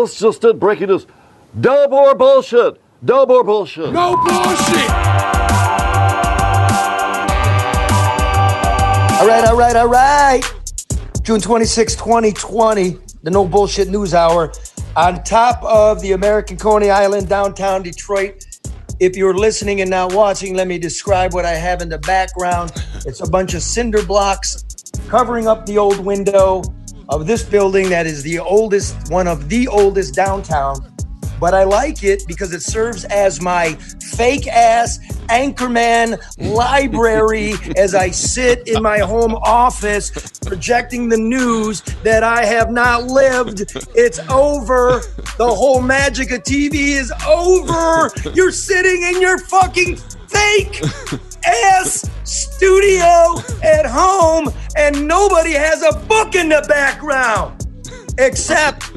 this just in, breaking news. No more bullshit. No more bullshit. No bullshit. All right. June 26, 2020, the No Bullshit News Hour. On top of the American Coney Island, downtown Detroit. If you're listening and not watching, let me describe what I have in the background. It's a bunch of cinder blocks covering up the old window of this building that is the oldest, one of the oldest downtown. But I like it because it serves as my fake ass Anchorman library as I sit in my home office projecting the news that I have not lived. It's over. The whole magic of TV is over. You're sitting in your fucking fake ass studio at home and nobody has a book in the background except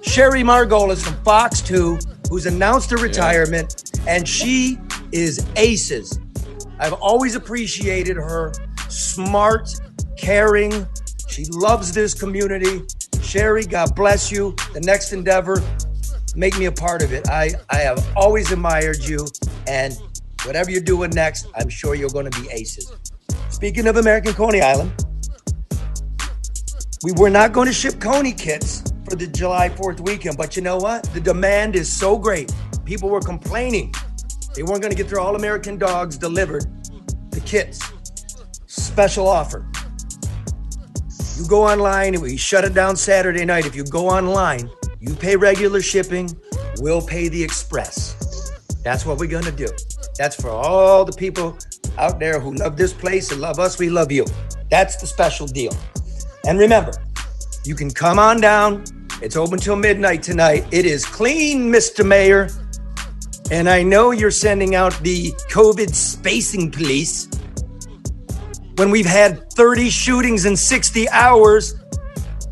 Sherry Margolis from Fox 2, who's announced her retirement, and she is aces. I've always appreciated her. Smart, caring. She loves this community. Sherry, God bless you. The next endeavor, make me a part of it. I have always admired you, and whatever you're doing next, I'm sure you're going to be aces. Speaking of American Coney Island, we were not going to ship Coney kits for the July 4th weekend, but you know what? The demand is so great. People were complaining. They weren't going to get their All-American dogs delivered, the kits. Special offer. You go online, we shut it down Saturday night. If you go online, you pay regular shipping, we'll pay the express. That's what we're going to do. That's for all the people out there who love this place and love us. We love you. That's the special deal. And remember, you can come on down. It's open till midnight tonight. It is clean, Mr. Mayor. And I know you're sending out the COVID spacing police when we've had 30 shootings in 60 hours.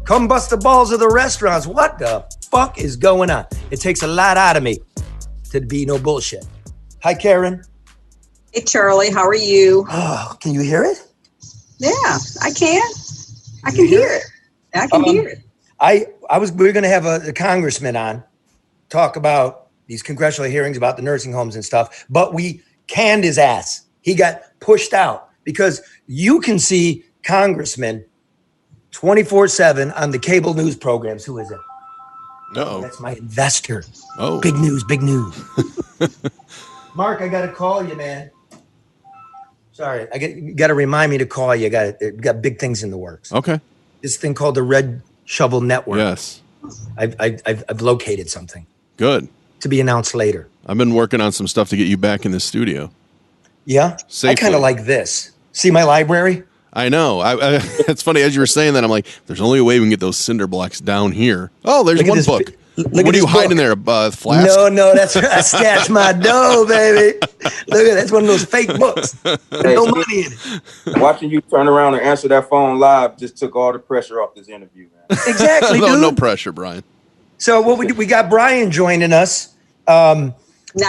Come bust the balls of the restaurants. What the fuck is going on? It takes a lot out of me to be no bullshit. Hi, Karen. Hey, Charlie. How are you? Oh, can you hear it? Yeah, I can. I can hear it. I can hear it. We were going to have a congressman on, talk about these congressional hearings about the nursing homes and stuff, but we canned his ass. He got pushed out because you can see congressmen 24/7 on the cable news programs. Who is it? No. That's my investor. Oh. Big news. Mark, I got to call you, man. Sorry, you got to remind me to call you. Got big things in the works. Okay. This thing called the Red Shovel Network. Yes. I've located something. Good. To be announced later. I've been working on some stuff to get you back in the studio. Yeah? Safely. I kind of like this. See my library? I know. It's funny, as you were saying that, I'm like, there's only a way we can get those cinder blocks down here. Oh, there's one book. What are you hiding there? A flask? No, that's where I stash my dough, baby. Look at that's one of those fake books. No money in it. Watching you turn around and answer that phone live just took all the pressure off this interview, man. Exactly, dude. No pressure, Brian. So what we got Brian joining us. Not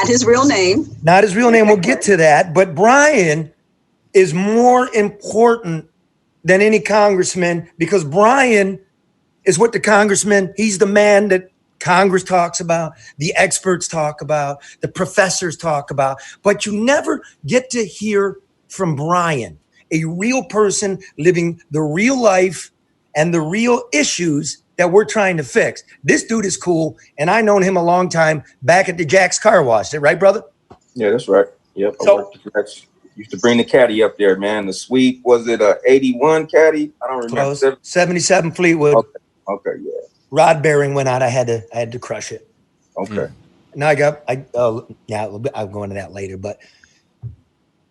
his real name. Not his real name. We'll get to that. But Brian is more important than any congressman because Brian is what the congressman, he's the man that Congress talks about, the experts talk about, the professors talk about, but you never get to hear from Brian, a real person living the real life and the real issues that we're trying to fix. This dude is cool, and I've known him a long time back at the Jack's Car Wash. Is that right, brother? Yeah, that's right. Yep. I worked at Jack's. Used to bring the caddy up there, man. The sweet, was it a 81 caddy? I don't remember. 77 Fleetwood. Okay, yeah. Rod bearing went out. I had to crush it. Okay. Now I'll go into that later, but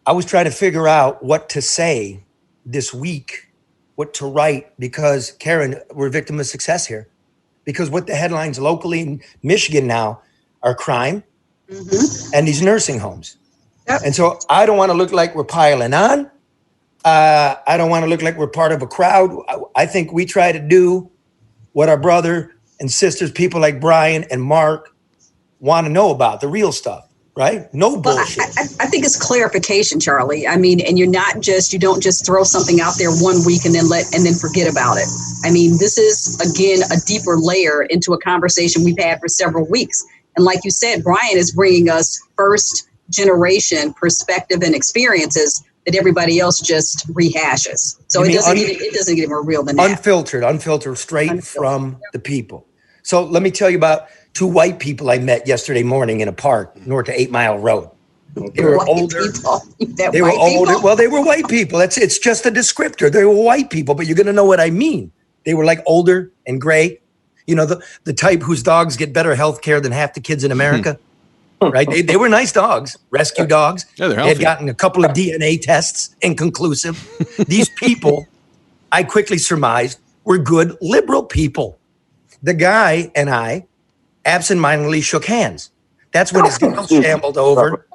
I was trying to figure out what to say this week, what to write, because Karen, we're a victim of success here. Because what the headlines locally in Michigan now are crime and these nursing homes. Yep. And so I don't want to look like we're piling on. I don't want to look like we're part of a crowd. I think we try to do what our brother and sisters, people like Brian and Mark, want to know about, the real stuff, right? No bullshit. I think it's clarification, Charlie. I mean, and you don't just throw something out there one week and then forget about it. I mean, this is, again, a deeper layer into a conversation we've had for several weeks. And like you said, Brian is bringing us first generation perspective and experiences that everybody else just rehashes. So it doesn't get more real than that. Unfiltered, straight from the people. So let me tell you about two white people I met yesterday morning in a park north of 8 Mile Road. They were older. They were older. Well, they were white people. It's just a descriptor. They were white people, but you're going to know what I mean. They were like older and gray. You know, the type whose dogs get better health care than half the kids in America. Right? They were nice dogs, rescue dogs. Yeah, they're healthy. They had gotten a couple of DNA tests, inconclusive. These people, I quickly surmised, were good liberal people. The guy and I absentmindedly shook hands. That's when his girl shambled over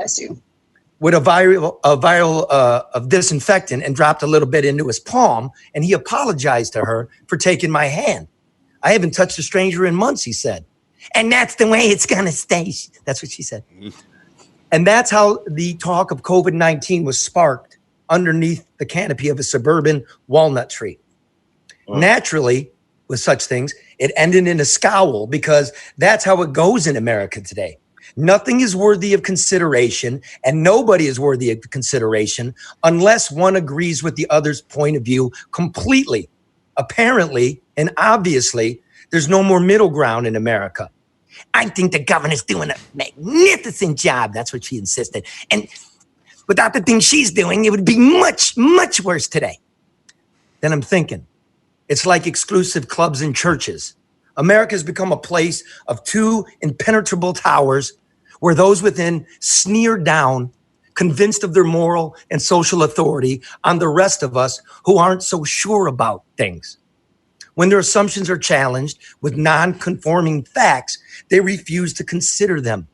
with a vial of disinfectant and dropped a little bit into his palm, and he apologized to her for taking my hand. I haven't touched a stranger in months, he said. And that's the way it's going to stay. That's what she said. And that's how the talk of COVID-19 was sparked underneath the canopy of a suburban walnut tree. Naturally, with such things, it ended in a scowl because that's how it goes in America today. Nothing is worthy of consideration, and nobody is worthy of consideration unless one agrees with the other's point of view completely. Apparently, and obviously, there's no more middle ground in America. I think the governor's doing a magnificent job. That's what she insisted. And without the things she's doing, it would be much, much worse today. Then I'm thinking, it's like exclusive clubs and churches. America has become a place of two impenetrable towers where those within sneer down, convinced of their moral and social authority on the rest of us who aren't so sure about things. When their assumptions are challenged with non-conforming facts, they refuse to consider them.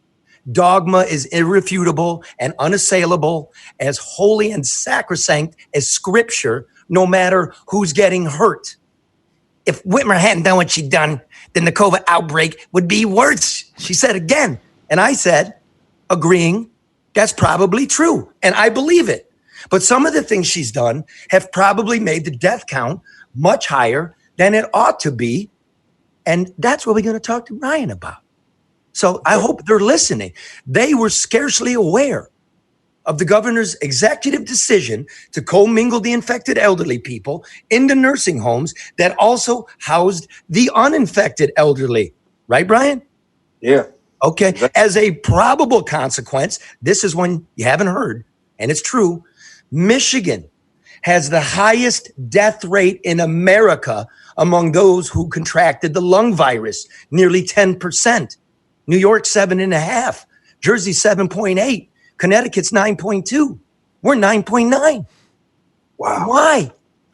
Dogma is irrefutable and unassailable, as holy and sacrosanct as scripture, no matter who's getting hurt. If Whitmer hadn't done what she'd done, then the COVID outbreak would be worse, she said again. And I said, agreeing, that's probably true. And I believe it. But some of the things she's done have probably made the death count much higher than it ought to be. And that's what we're going to talk to Ryan about. So I hope they're listening. They were scarcely aware of the governor's executive decision to commingle the infected elderly people into nursing homes that also housed the uninfected elderly. Right, Brian? Yeah. Okay. As a probable consequence, this is one you haven't heard, and it's true. Michigan has the highest death rate in America among those who contracted the lung virus, nearly 10%. New York, 7.5%. Jersey, 7.8%. Connecticut's 9.2%. We're 9.9%. Wow. Why?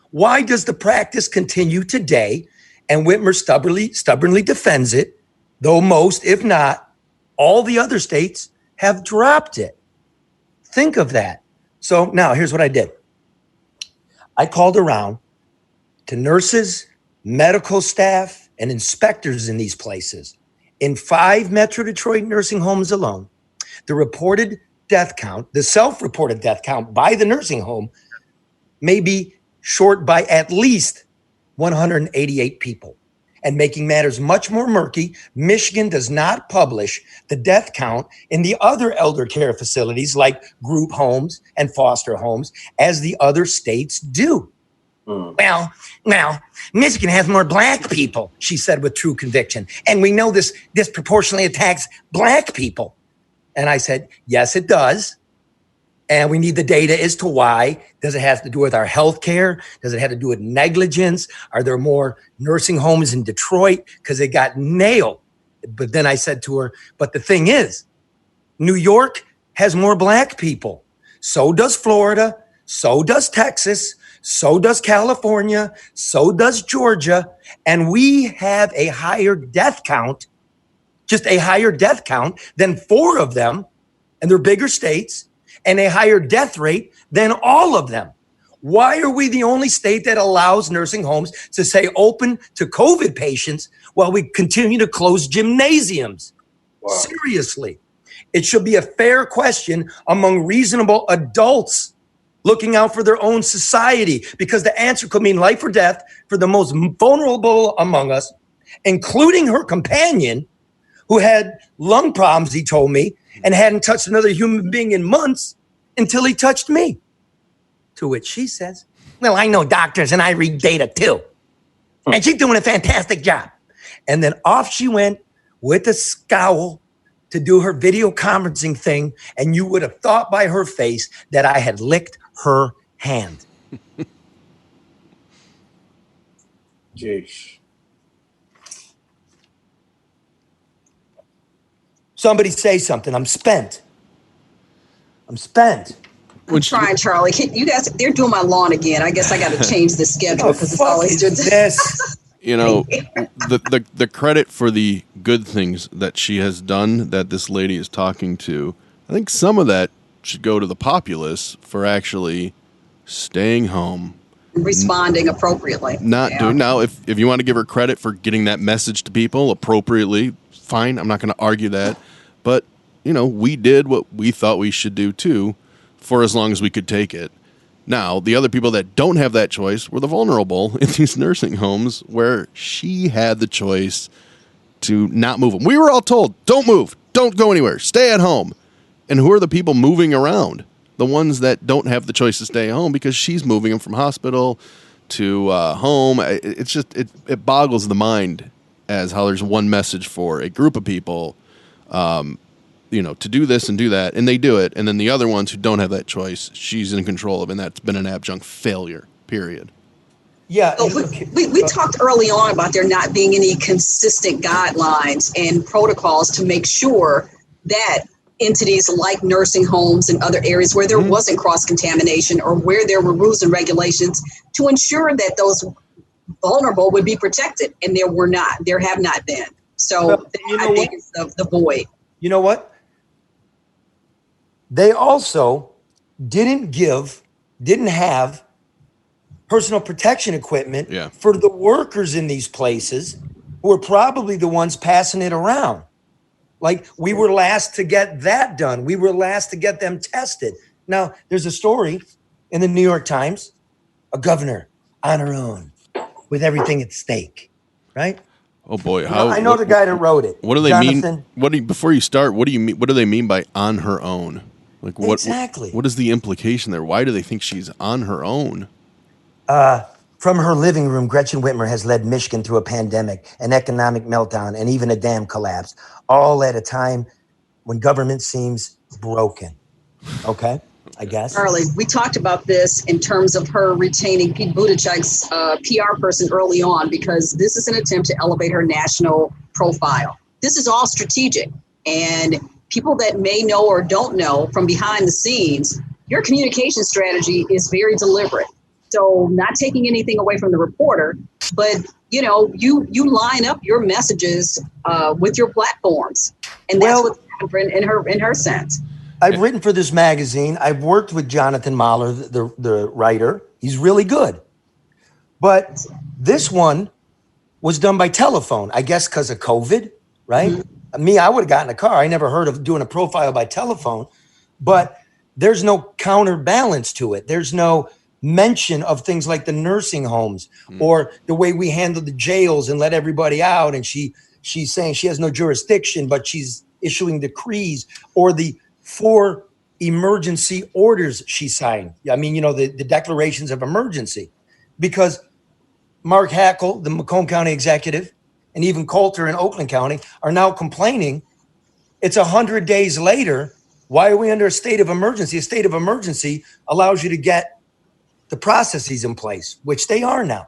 Why does the practice continue today? And Whitmer stubbornly defends it, though most, if not all the other states, have dropped it. Think of that. So now here's what I did. I called around to nurses, medical staff, and inspectors in these places. In 5 Metro Detroit nursing homes alone, the reported death count, the self-reported death count by the nursing home may be short by at least 188 people. And making matters much more murky, Michigan does not publish the death count in the other elder care facilities like group homes and foster homes as the other states do. Well, Michigan has more black people, she said with true conviction. And we know this disproportionately attacks black people. And I said, yes, it does. And we need the data as to why. Does it have to do with our health care? Does it have to do with negligence? Are there more nursing homes in Detroit? Because it got nailed. But then I said to her, but the thing is, New York has more black people. So does Florida. So does Texas. So does California. So does Georgia. And we have a higher death count, just a higher death count than 4 of them. And they're bigger states. And a higher death rate than all of them. Why are we the only state that allows nursing homes to say open to COVID patients while we continue to close gymnasiums? Wow. Seriously, it should be a fair question among reasonable adults looking out for their own society, because the answer could mean life or death for the most vulnerable among us, including her companion, who had lung problems, he told me, and hadn't touched another human being in months until he touched me. To which she says, well, I know doctors and I read data too. And she's doing a fantastic job. And then off she went with a scowl to do her video conferencing thing. And you would have thought by her face that I had licked her hand. Jeez. Somebody say something. I'm spent. I'm trying, Charlie. You guys, they're doing my lawn again. I guess I got to change the schedule because it's always doing this. You know, the credit for the good things that she has done that this lady is talking to, I think some of that should go to the populace for actually staying home. Responding appropriately. Not doing. Now, if you want to give her credit for getting that message to people appropriately, fine. I'm not going to argue that. But, you know, we did what we thought we should do too for as long as we could take it. Now, the other people that don't have that choice were the vulnerable in these nursing homes where she had the choice to not move them. We were all told, don't move, don't go anywhere, stay at home. And who are the people moving around? The ones that don't have the choice to stay home because she's moving them from hospital to home. It's just, it boggles the mind as how there's one message for a group of people, you know, to do this and do that, and they do it. And then the other ones who don't have that choice, she's in control of, and that's been an abject failure, period. Yeah. We talked early on about there not being any consistent guidelines and protocols to make sure that entities like nursing homes and other areas where there wasn't cross-contamination or where there were rules and regulations to ensure that those vulnerable would be protected, and there have not been. So well, I think it's the void. You know what? They also didn't have personal protection equipment for the workers in these places who are probably the ones passing it around. Like, we were last to get that done. We were last to get them tested. Now, there's a story in the New York Times, a governor on her own with everything at stake, right? Oh boy, I know the guy that wrote it. What do they mean? Before you start, what do you mean? What do they mean by on her own? Like what exactly? What is the implication there? Why do they think she's on her own? From her living room, Gretchen Whitmer has led Michigan through a pandemic, an economic meltdown, and even a dam collapse, all at a time when government seems broken. Okay, I guess. Charlie, we talked about this in terms of her retaining Pete Buttigieg's PR person early on, because this is an attempt to elevate her national profile. This is all strategic, and people that may know or don't know from behind the scenes, your communication strategy is very deliberate. So not taking anything away from the reporter, but you line up your messages with your platforms, and that's what's happened in her sense. I've written for this magazine. I've worked with Jonathan Mahler, the writer. He's really good. But this one was done by telephone, I guess because of COVID, right? Mm-hmm. Me, I would have gotten a car. I never heard of doing a profile by telephone. But there's no counterbalance to it. There's no mention of things like the nursing homes or the way we handle the jails and let everybody out. And she's saying she has no jurisdiction, but she's issuing decrees, or the 4 emergency orders she signed. I mean, the declarations of emergency, because Mark Hackle, the Macomb County executive, and even Coulter in Oakland County are now complaining. It's 100 days later. Why are we under a state of emergency? A state of emergency allows you to get the processes in place, which they are now,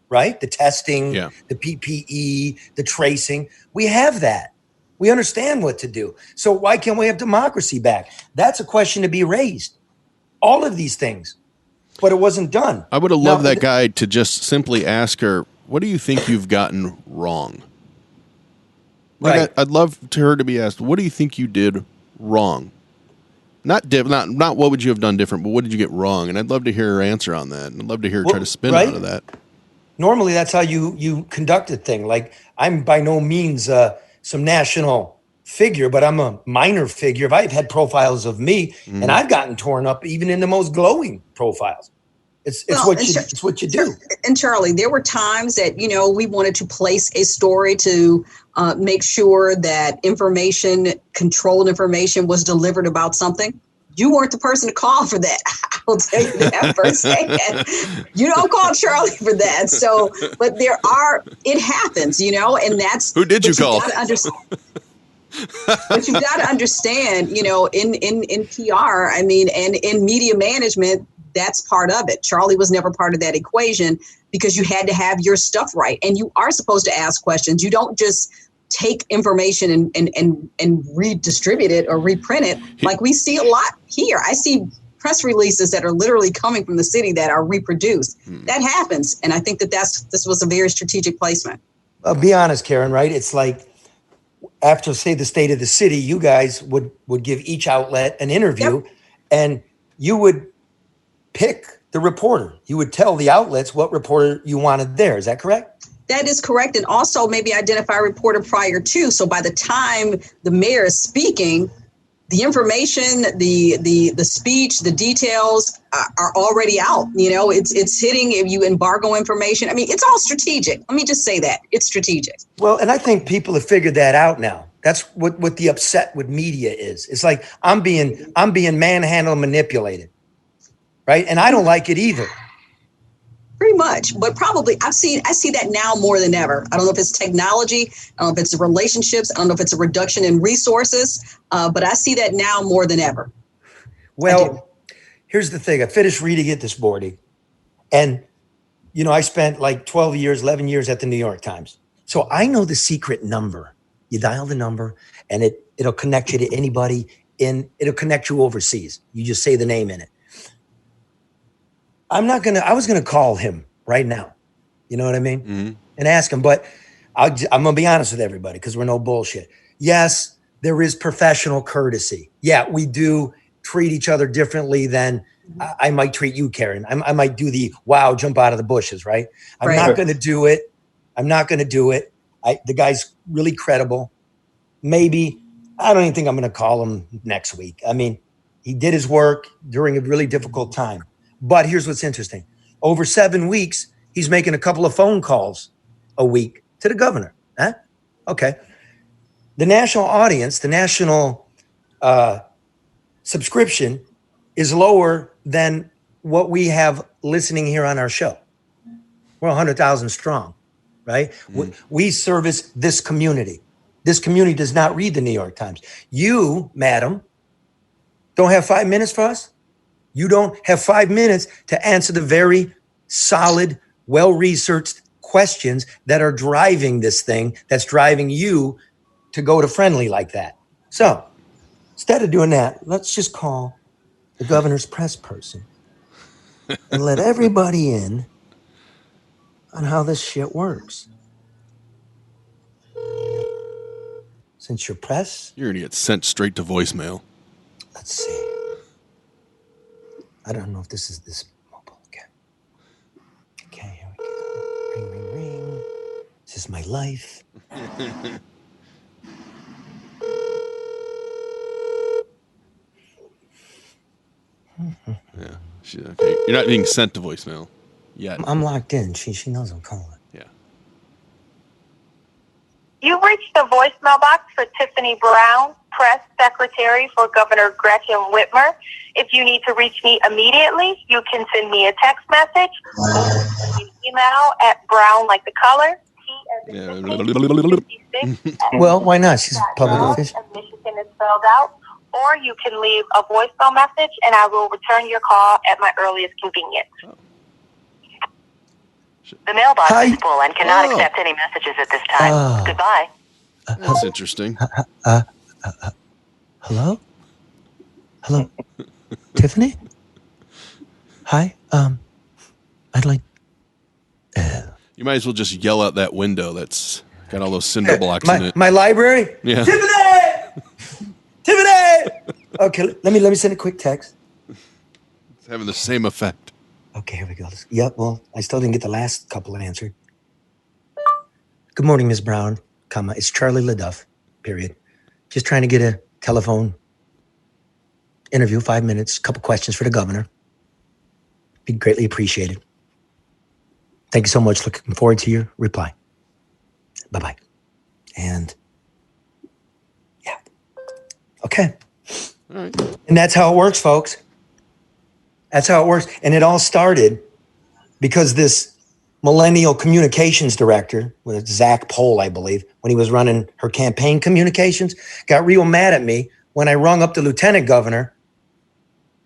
right? The testing, the PPE, the tracing. We have that. We understand what to do. So why can't we have democracy back? That's a question to be raised. All of these things, but it wasn't done. I would have loved that guy to just simply ask her, what do you think you've gotten wrong? Like, I'd love her to be asked, what do you think you did wrong? Not what would you have done different, but what did you get wrong? And I'd love to hear her answer on that. And I'd love to hear her try to spin out of that. Normally, that's how you conduct a thing. Like, I'm by no means some national figure, but I'm a minor figure. I've had profiles of me, and I've gotten torn up even in the most glowing profiles. It's what you do. And Charlie, there were times that, we wanted to place a story to make sure that controlled information was delivered about something. You weren't the person to call for that. I will tell you that firsthand. You don't call Charlie for that. So, but it happens, and that's who did you call? But you've got to understand, in PR, and in media management, that's part of it. Charlie was never part of that equation because you had to have your stuff right. And you are supposed to ask questions. You don't just take information and redistribute it or reprint it like we see a lot here. I see press releases that are literally coming from the city that are reproduced. That happens. And I think this was a very strategic placement. Be honest, Karen, right? It's like after, say, the state of the city, you guys would give each outlet an interview, and you would pick the reporter. You would tell the outlets what reporter you wanted there. Is that correct? That is correct. And also maybe identify a reporter prior to. So by the time the mayor is speaking, the information, the speech, the details are already out. It's hitting. If you embargo information, it's all strategic. Let me just say that it's strategic. Well, and I think people have figured that out now. That's what the upset with media is. It's like I'm being manhandled, manipulated, right? And I don't like it either. Pretty much, but probably I see that now more than ever. I don't know if it's technology, I don't know if it's the relationships, I don't know if it's a reduction in resources, but I see that now more than ever. Well, here's the thing. I finished reading it this morning, and I spent like 11 years at the New York Times. So I know the secret number. You dial the number, and it'll connect you to anybody it'll connect you overseas. You just say the name in it. I was going to call him right now. You know what I mean? Mm-hmm. And ask him, but I'm going to be honest with everybody because we're no bullshit. Yes, there is professional courtesy. Yeah, we do treat each other differently than I might treat you, Karen. I might do the wow, jump out of the bushes, right? I'm not going to do it. The guy's really credible. Maybe, I don't even think I'm going to call him next week. He did his work during a really difficult time. But here's what's interesting. Over 7 weeks, he's making a couple of phone calls a week to the governor. Huh? Okay. The national audience, the national subscription is lower than what we have listening here on our show. We're 100,000 strong, right? We service this community. This community does not read the New York Times. You, madam, don't have 5 minutes for us? You don't have 5 minutes to answer the very solid, well-researched questions that are driving this thing, that's driving you to go to Friendly like that. So instead of doing that, let's just call the governor's press person and let everybody in on how this shit works. Since you're press, you're going to get sent straight to voicemail. Let's see. I don't know if this is this mobile again. Okay, here we go. Ring, ring, ring. This is my life. Yeah. Okay. You're not being sent to voicemail yet. I'm locked in. She knows I'm calling. Yeah. You reached the voicemail box for Tiffany Brown, press secretary for Governor Gretchen Whitmer. If you need to reach me immediately, you can send me a text message or an email at brown like the color. Well, why not? She's a public official. Michigan is spelled out. Or you can leave a voicemail message, and I will return your call at my earliest convenience. Oh. The mailbox is full and cannot accept any messages at this time. Goodbye. That's interesting. Hello? Hello? Tiffany? Hi. I'd like... You might as well just yell out that window that's got all those cinder blocks in it. My library? Yeah. Tiffany! Tiffany! Okay, let me send a quick text. It's having the same effect. Okay, here we go. Yep, well, I still didn't get the last couple answered. Good morning, Ms. Brown, it's Charlie LeDuff, period. Just trying to get a telephone interview, 5 minutes, a couple questions for the governor. Be greatly appreciated. Thank you so much. Looking forward to your reply. Bye-bye. And yeah. Okay. All right. And that's how it works, folks. That's how it works. And it all started because this millennial communications director, with Zach Pohl, I believe, when he was running her campaign communications, got real mad at me when I rung up the lieutenant governor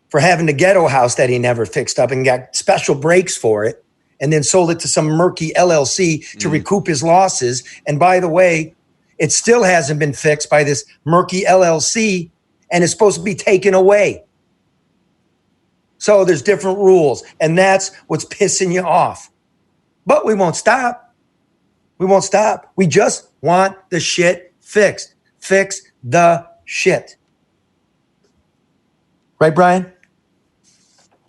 for having the ghetto house that he never fixed up and got special breaks for it, and then sold it to some murky LLC to recoup his losses. And by the way, it still hasn't been fixed by this murky LLC and is supposed to be taken away. So there's different rules, and that's what's pissing you off. But we won't stop. We won't stop. We just want the shit fixed. Fix the shit. Right, Brian?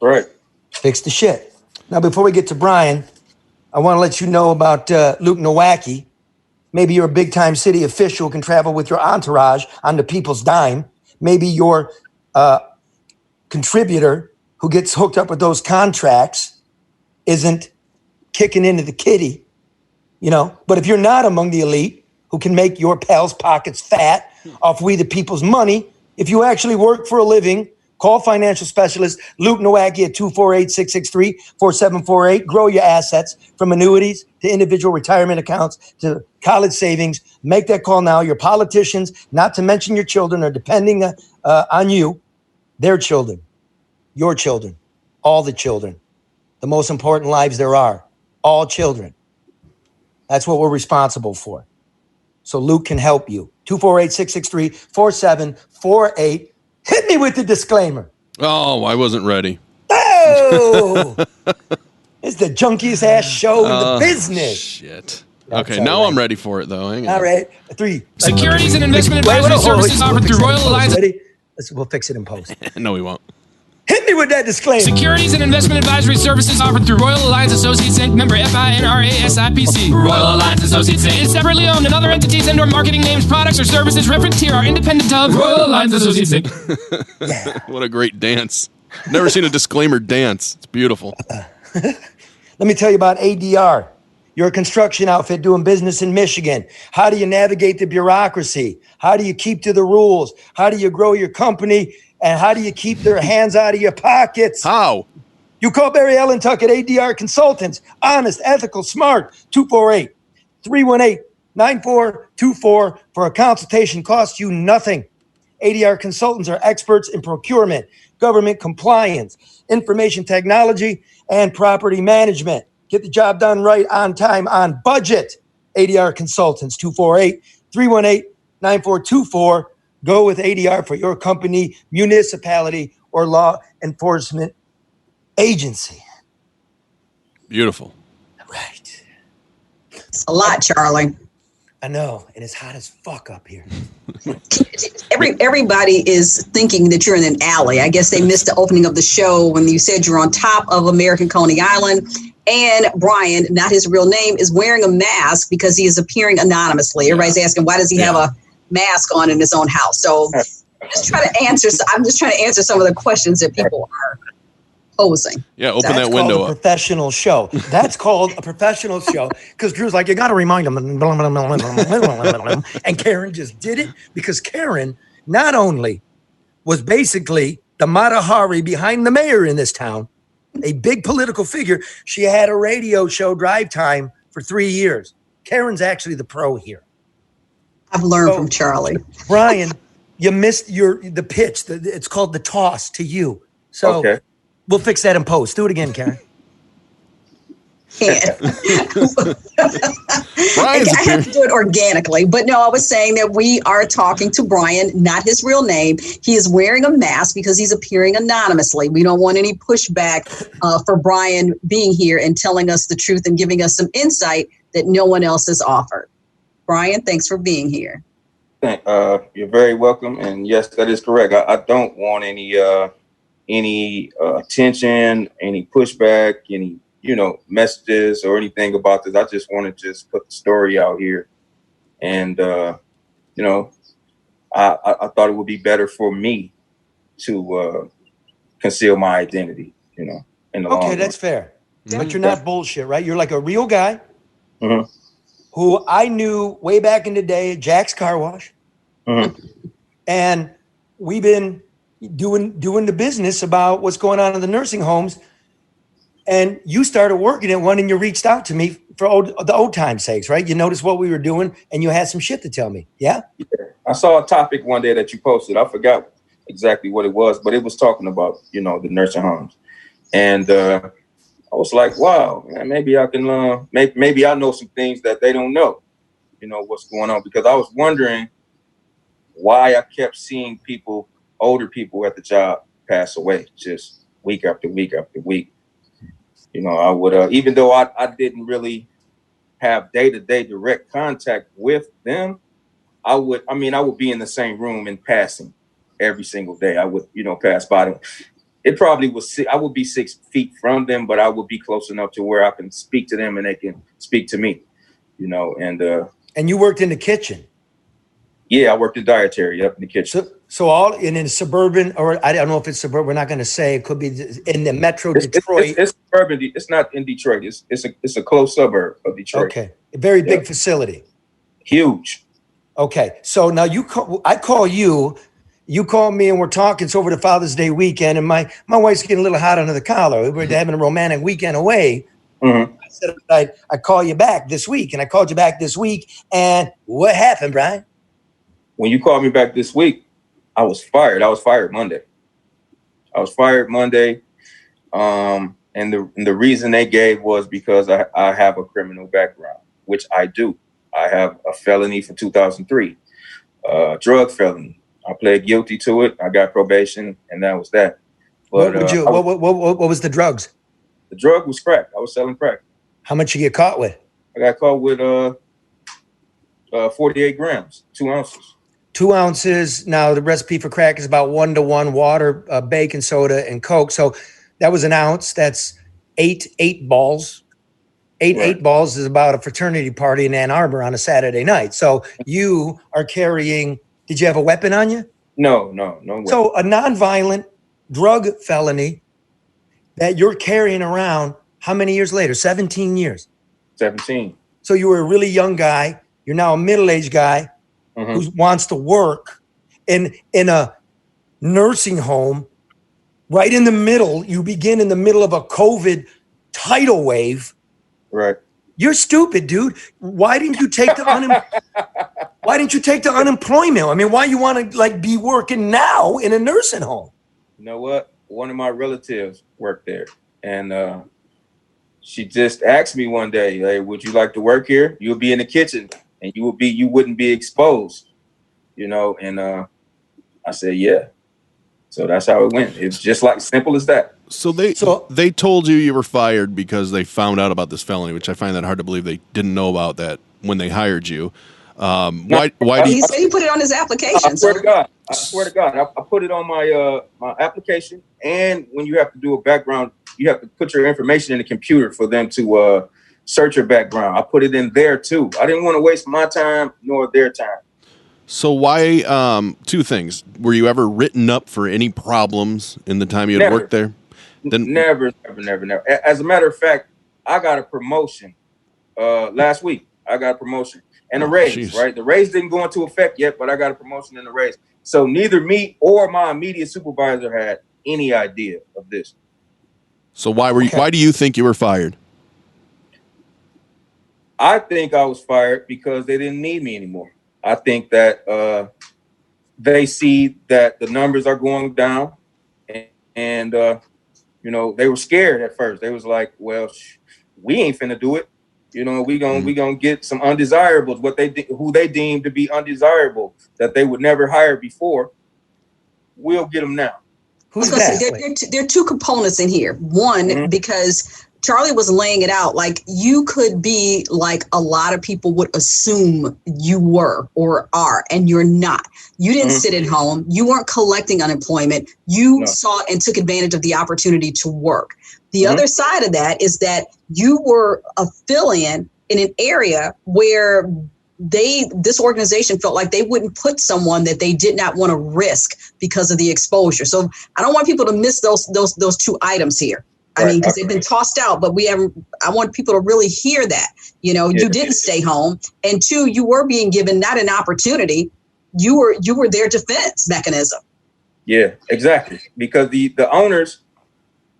Right. Fix the shit. Now, before we get to Brian, I want to let you know about Luke Nowacki. Maybe you're a big-time city official who can travel with your entourage on the people's dime. Maybe you're a contributor who gets hooked up with those contracts isn't kicking into the kitty, you know. But if you're not among the elite who can make your pals' pockets fat off we the people's money, if you actually work for a living, call financial specialist Luke Nowacki at 248-663-4748. Grow your assets from annuities to individual retirement accounts to college savings. Make that call now. Your politicians, not to mention your children, are depending on you, their children, your children, all the children, the most important lives there are, all children. That's what we're responsible for. So Luke can help you. 248-663-4748. Hit me with the disclaimer. Oh, I wasn't ready. Oh, it's the junkiest ass show in the business. Shit. That's Okay, now right. I'm ready for it, though. Hang on. All right, 3. Securities and investment advisory services offered through Royal Alliance. Ready? We'll fix it in post. No, we won't. Hit me with that disclaimer. Securities and investment advisory services offered through Royal Alliance Associates Inc. Member FINRA SIPC. Royal Alliance Associates Inc. is separately owned, and other entities and/or marketing names, products, or services referenced here are independent of Royal Alliance Associates Inc. Yeah. What a great dance. Never seen a disclaimer dance. It's beautiful. Let me tell you about ADR. You're a construction outfit doing business in Michigan. How do you navigate the bureaucracy? How do you keep to the rules? How do you grow your company? And how do you keep their hands out of your pockets? How? You call Barry Allen Tuck at ADR Consultants. Honest, ethical, smart. 248-318-9424 for a consultation. Costs you nothing. ADR Consultants are experts in procurement, government compliance, information technology, and property management. Get the job done right, on time, on budget. ADR Consultants, 248-318-9424. Go with ADR for your company, municipality, or law enforcement agency. Beautiful. Right. It's a lot, Charlie. I know, and it's hot as fuck up here. Everybody is thinking that you're in an alley. I guess they missed the opening of the show when you said you're on top of American Coney Island. And Brian, not his real name, is wearing a mask because he is appearing anonymously. Everybody's asking, why does he have a mask on in his own house? So I'm just trying to answer some of the questions that people are posing. Yeah, open That's that window called a up. professional show. That's called a professional show because Drew's like, you got to remind him. And Karen just did it because Karen not only was basically the Mata Hari behind the mayor in this town, a big political figure, she had a radio show, Drive Time, for 3 years. Karen's actually the pro here. I've learned from Charlie. Brian, you missed the pitch. It's called the toss to you. So Okay. We'll fix that in post. Do it again, Karen. I have to do it organically. But no, I was saying that we are talking to Brian, not his real name. He is wearing a mask because he's appearing anonymously. We don't want any pushback for Brian being here and telling us the truth and giving us some insight that no one else has offered. Brian, thanks for being here. You're very welcome. And yes, that is correct. I don't want any attention, any pushback, any messages or anything about this. I just want to just put the story out here and I thought it would be better for me to conceal my identity, you know, in the long run. Okay, that's fair. But you're not bullshit, right? You're like a real guy who I knew way back in the day at Jack's Car Wash. And we've been doing the business about what's going on in the nursing homes. And you started working at one and you reached out to me for the old time's sakes, right? You noticed what we were doing and you had some shit to tell me. Yeah? I saw a topic one day that you posted. I forgot exactly what it was, but it was talking about, you know, the nursing homes. And I was like, wow, man, maybe I can, maybe I know some things that they don't know, you know, what's going on. Because I was wondering why I kept seeing older people at the job pass away just week after week after week. You know, I would, even though I didn't really have day-to-day direct contact with them, I would be in the same room in passing every single day. I would, you know, pass by them. It probably was, I would be 6 feet from them, but I would be close enough to where I can speak to them and they can speak to me, you know, and you worked in the kitchen. Yeah, I worked in dietary up in the kitchen. So all in suburban, or I don't know if it's suburban. We're not going to say. It could be in the metro Detroit. It's suburban. It's not in Detroit. It's a close suburb of Detroit. Okay, a very big facility. Huge. Okay, so now I call you. You call me and we're talking. It's over the Father's Day weekend, and my wife's getting a little hot under the collar. We're having a romantic weekend away. I said I'd call you back this week, and I called you back this week. And what happened, Brian? When you called me back this week, I was fired. I was fired Monday. And the reason they gave was because I have a criminal background, which I do. I have a felony from 2003, drug felony. I pled guilty to it. I got probation, and that was that. But what was the drugs? The drug was crack. I was selling crack. How much you get caught with? I got caught with 48 grams, 2 ounces. 2 ounces. Now the recipe for crack is about 1-to-1 water, baking soda, and Coke. So that was an ounce. That's eight balls. Eight balls is about a fraternity party in Ann Arbor on a Saturday night. So you are carrying. Did you have a weapon on you? No weapon. So a nonviolent drug felony that you're carrying around. How many years later? 17 years. 17. So you were a really young guy. You're now a middle-aged guy. Who wants to work in a nursing home right in the middle. You begin in the middle of a COVID tidal wave. Right. You're stupid, dude. Why didn't you take the unemployment? I mean, why you want to be working now in a nursing home? You know what? One of my relatives worked there, and she just asked me one day, "Hey, would you like to work here? You'll be in the kitchen. And you wouldn't be exposed, you know." And I said, yeah. So that's how it went. It's just like simple as that. So they told you were fired because they found out about this felony, which I find that hard to believe they didn't know about that when they hired you. Why do you? He said he put it on his application. I swear to God. I put it on my my application. And when you have to do a background, you have to put your information in the computer for them to search your background. I put it in there too. I didn't want to waste my time nor their time. So why, two things. Were you ever written up for any problems in the time you had worked there? Never. As a matter of fact, I got a promotion last week. I got a promotion and a raise, right? The raise didn't go into effect yet, but I got a promotion and a raise. So neither me or my immediate supervisor had any idea of this. So why do you think you were fired? I think I was fired because they didn't need me anymore. I think that they see that the numbers are going down, and you know, they were scared at first. They was like, "Well, we ain't finna do it. You know, we gonna get some undesirables, who they deem to be undesirable that they would never hire before. We'll get them now." Who's that? There are two components in here. One, because Charlie was laying it out, like you could be like a lot of people would assume you were or are, and you're not. You didn't sit at home. You weren't collecting unemployment. You saw and took advantage of the opportunity to work. The other side of that is that you were a fill-in in an area where this organization felt like they wouldn't put someone that they did not want to risk because of the exposure. So I don't want people to miss those two items here. I mean, because they've been tossed out, but I want people to really hear that, you didn't stay home. And two, you were being given not an opportunity. You were their defense mechanism. Yeah, exactly. Because the owners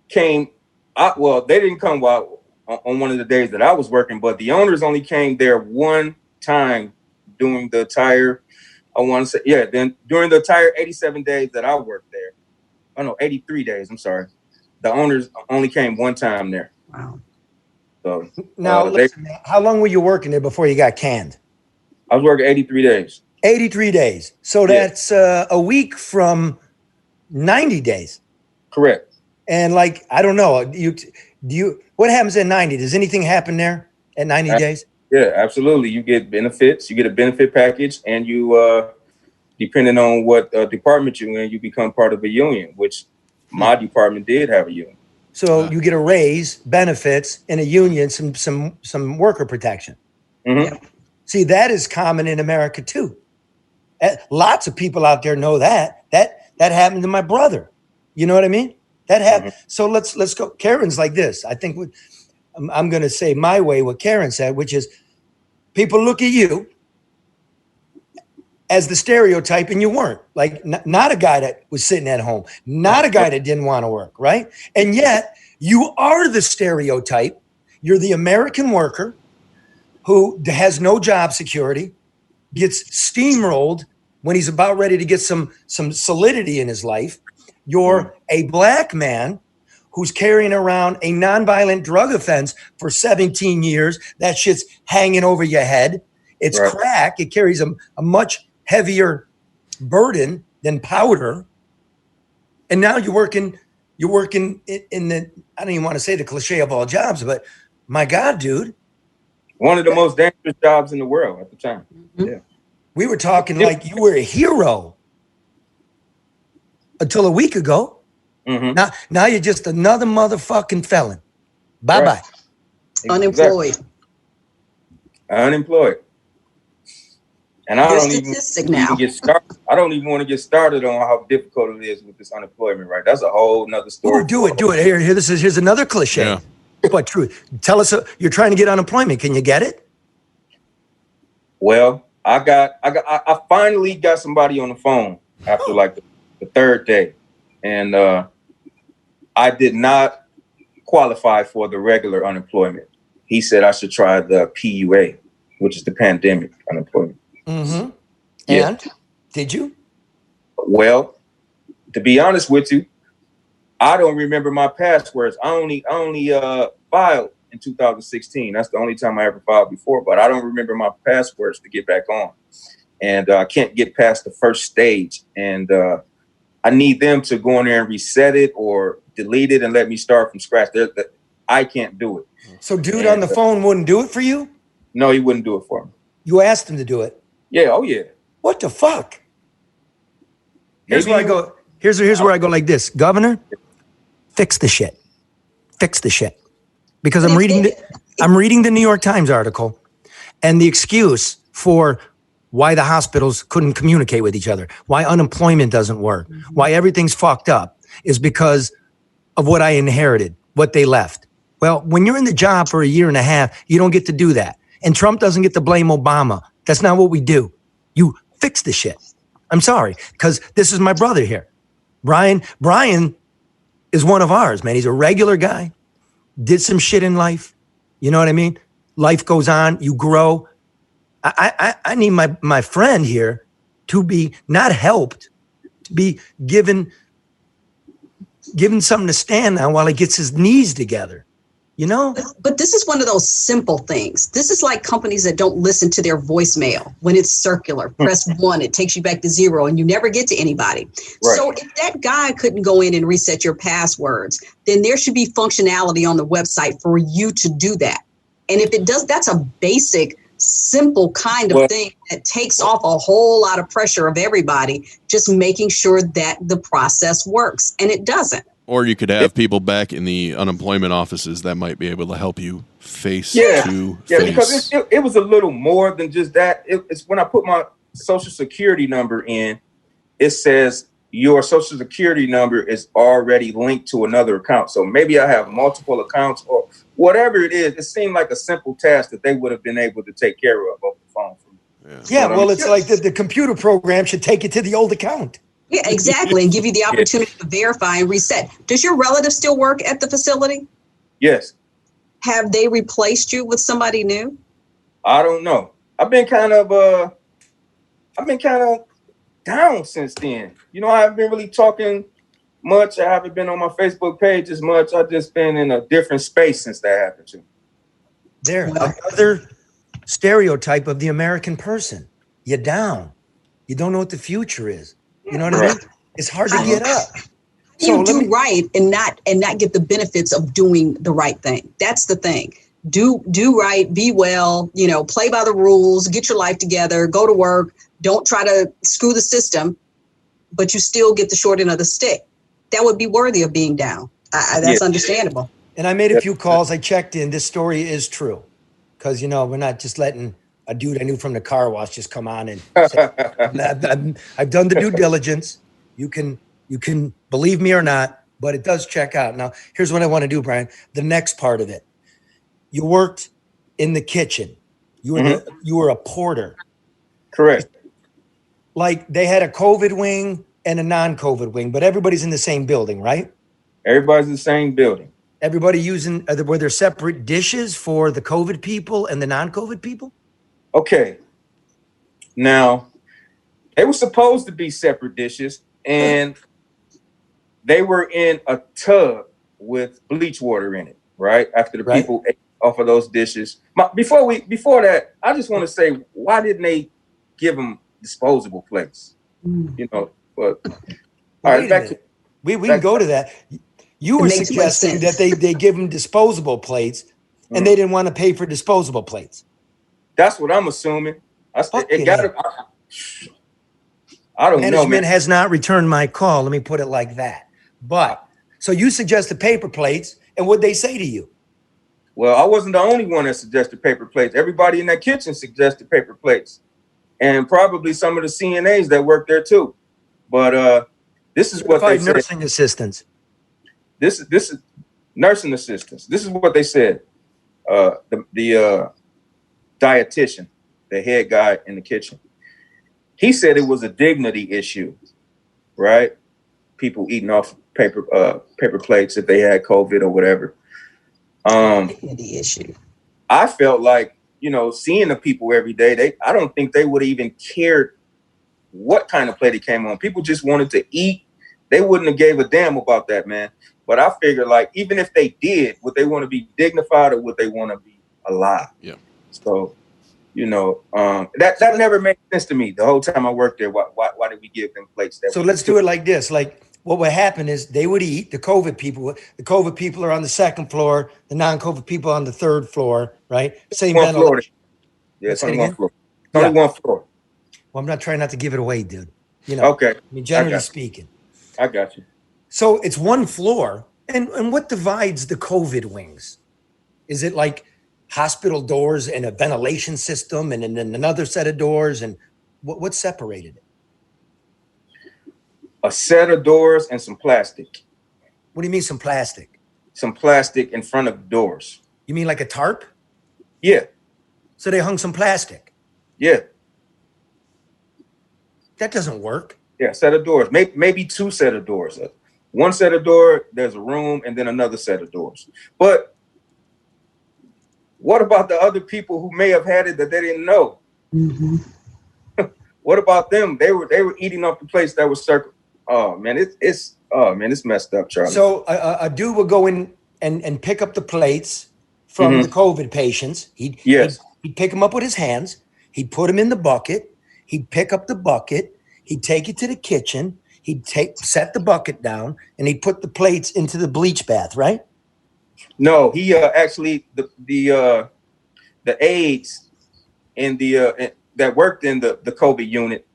came, they didn't come on one of the days that I was working, but the owners only came there one time during the entire, then during the entire 87 days that I worked there. Oh no, 83 days, I'm sorry. The owners only came one time there. Wow. So now, listen, how long were you working there before you got canned? I was working 83 days. 83 days. So that's a week from 90 days. Correct. And I don't know, what happens in 90? Does anything happen there at 90 days? Yeah, absolutely. You get benefits. You get a benefit package, and you, depending on what department you're in, you become part of a union, which my department did have a union. So you get a raise, benefits, and a union, some worker protection. Mm-hmm. See, that is common in America too. Lots of people out there know that. That happened to my brother. You know what I mean? That happened. Mm-hmm. So let's go. Karen's like this. I think I'm going to say my way what Karen said, which is people look at you as the stereotype, and you weren't. Not a guy that was sitting at home, not a guy that didn't want to work, right? And yet you are the stereotype. You're the American worker who has no job security, gets steamrolled when he's about ready to get some solidity in his life. You're a black man who's carrying around a nonviolent drug offense for 17 years. That shit's hanging over your head. It's crack. It carries a much heavier burden than powder. And now you're working in the, I don't even want to say the cliche of all jobs, but my God, dude. One of the most dangerous jobs in the world at the time. Mm-hmm. Yeah. We were talking like you were a hero until a week ago. Mm-hmm. Now you're just another motherfucking felon. Bye-bye. Unemployed. Unemployed. And I don't even get started. I don't even want to get started on how difficult it is with this unemployment, right? That's a whole nother story. Oh, do it. Here's another cliche, but true. Tell us, you're trying to get unemployment. Can you get it? Well, I finally got somebody on the phone after the third day, and I did not qualify for the regular unemployment. He said I should try the PUA, which is the pandemic unemployment. Mm-hmm. And did you? Well, to be honest with you, I don't remember my passwords. I only filed in 2016. That's the only time I ever filed before, but I don't remember my passwords to get back on. And I can't get past the first stage. And I need them to go in there and reset it or delete it and let me start from scratch. I can't do it. So dude on the phone wouldn't do it for you? No, he wouldn't do it for me. You asked him to do it? Yeah, oh yeah. What the fuck? Here's where I go. Here's where I go like this. Governor, fix the shit. Fix the shit. Because I'm reading the New York Times article, and the excuse for why the hospitals couldn't communicate with each other, why unemployment doesn't work, why everything's fucked up is because of what I inherited, what they left. Well, when you're in the job for a year and a half, you don't get to do that. And Trump doesn't get to blame Obama. That's not what we do. You fix the shit. I'm sorry, because this is my brother here. Brian is one of ours, man. He's a regular guy, did some shit in life. You know what I mean? Life goes on, you grow. I need my friend here to be not helped, to be given something to stand on while he gets his knees together. You know? But this is one of those simple things. This is like companies that don't listen to their voicemail. When it's circular, press 1, it takes you back to 0 and you never get to anybody. Right. So if that guy couldn't go in and reset your passwords, then there should be functionality on the website for you to do that. And if it does, that's a basic, simple kind of thing that takes off a whole lot of pressure of everybody, just making sure that the process works. And it doesn't. Or you could have people back in the unemployment offices that might be able to help you face Yeah, to yeah, face. because it was a little more than just that. It's when I put my social security number in, it says your social security number is already linked to another account. So maybe I have multiple accounts or whatever it is. It seemed like a simple task that they would have been able to take care of over the phone for me. Yeah, well, it's like the computer program should take it to the old account. Yeah, exactly, and give you the opportunity to verify and reset. Does your relative still work at the facility? Yes. Have they replaced you with somebody new? I don't know. I've been kind of down since then. You know, I haven't been really talking much. I haven't been on my Facebook page as much. I've just been in a different space since that happened to me. There, another stereotype of the American person. You're down. You don't know what the future is. You know what I mean? It's hard to get up. You do right and not get the benefits of doing the right thing. That's the thing. Do right, be well, you know, play by the rules, get your life together, go to work. Don't try to screw the system, but you still get the short end of the stick. That would be worthy of being down. That's understandable. And I made a few calls. I checked in. This story is true. Because, you know, we're not just letting a dude I knew from the car wash just come on and say, I've done the due diligence. You can believe me or not, but it does check out. Now, here's what I want to do, Brian. The next part of it. You worked in the kitchen. You were a porter. Correct. Like they had a COVID wing and a non-COVID wing, but everybody's in the same building, right? Everybody's in the same building. Everybody using, were there separate dishes for the COVID people and the non-COVID people? Okay. Now, they were supposed to be separate dishes, and they were in a tub with bleach water in it, right? After the people ate off of those dishes. Before that, I just want to say, why didn't they give them disposable plates? You know, but all right, back to we can go to that. You were suggesting that they give them disposable plates, and they didn't want to pay for disposable plates. That's what I'm assuming. I don't know. Management has not returned my call. Let me put it like that. But so you suggested paper plates, and what'd they say to you? Well, I wasn't the only one that suggested paper plates. Everybody in that kitchen suggested paper plates, and probably some of the CNAs that work there too. But this is what they said. Nursing assistants. This is nursing assistants. This is what they said. The dietitian, the head guy in the kitchen, he said it was a dignity issue, right? People eating off paper plates if they had COVID or whatever. Dignity issue. I felt like, you know, seeing the people every day, I don't think they would have even cared what kind of plate it came on. People just wanted to eat. They wouldn't have gave a damn about that, man. But I figured, like, even if they did, would they want to be dignified or would they want to be alive? Yeah. So, you know, that never made sense to me the whole time I worked there. Why did we give them plates? So let's do it like this. Like, what would happen is they would eat, the COVID people are on the second floor, the non-COVID people on the third floor, right? Same one floor. Yeah, it's only one floor. It's only one floor. Well, I'm not trying not to give it away, dude. You know, okay. I mean, generally speaking. I got you. So it's one floor. And what divides the COVID wings? Is it like hospital doors and a ventilation system and then another set of doors? And what separated it? A set of doors and some plastic. What do you mean some plastic? Some plastic in front of the doors. You mean like a tarp? Yeah. So they hung some plastic? Yeah. That doesn't work. Yeah, set of doors. Maybe two set of doors. One set of door, there's a room, and then another set of doors. But what about the other people who may have had it that they didn't know? Mm-hmm. What about them? They were eating off the plates that was circled. Oh man, it's messed up, Charlie. So a dude would go in and pick up the plates from the COVID patients. He'd pick them up with his hands. He'd put them in the bucket. He'd pick up the bucket. He'd take it to the kitchen. He'd set the bucket down, and he'd put the plates into the bleach bath, right? No, he actually the aides in that worked in the COVID unit,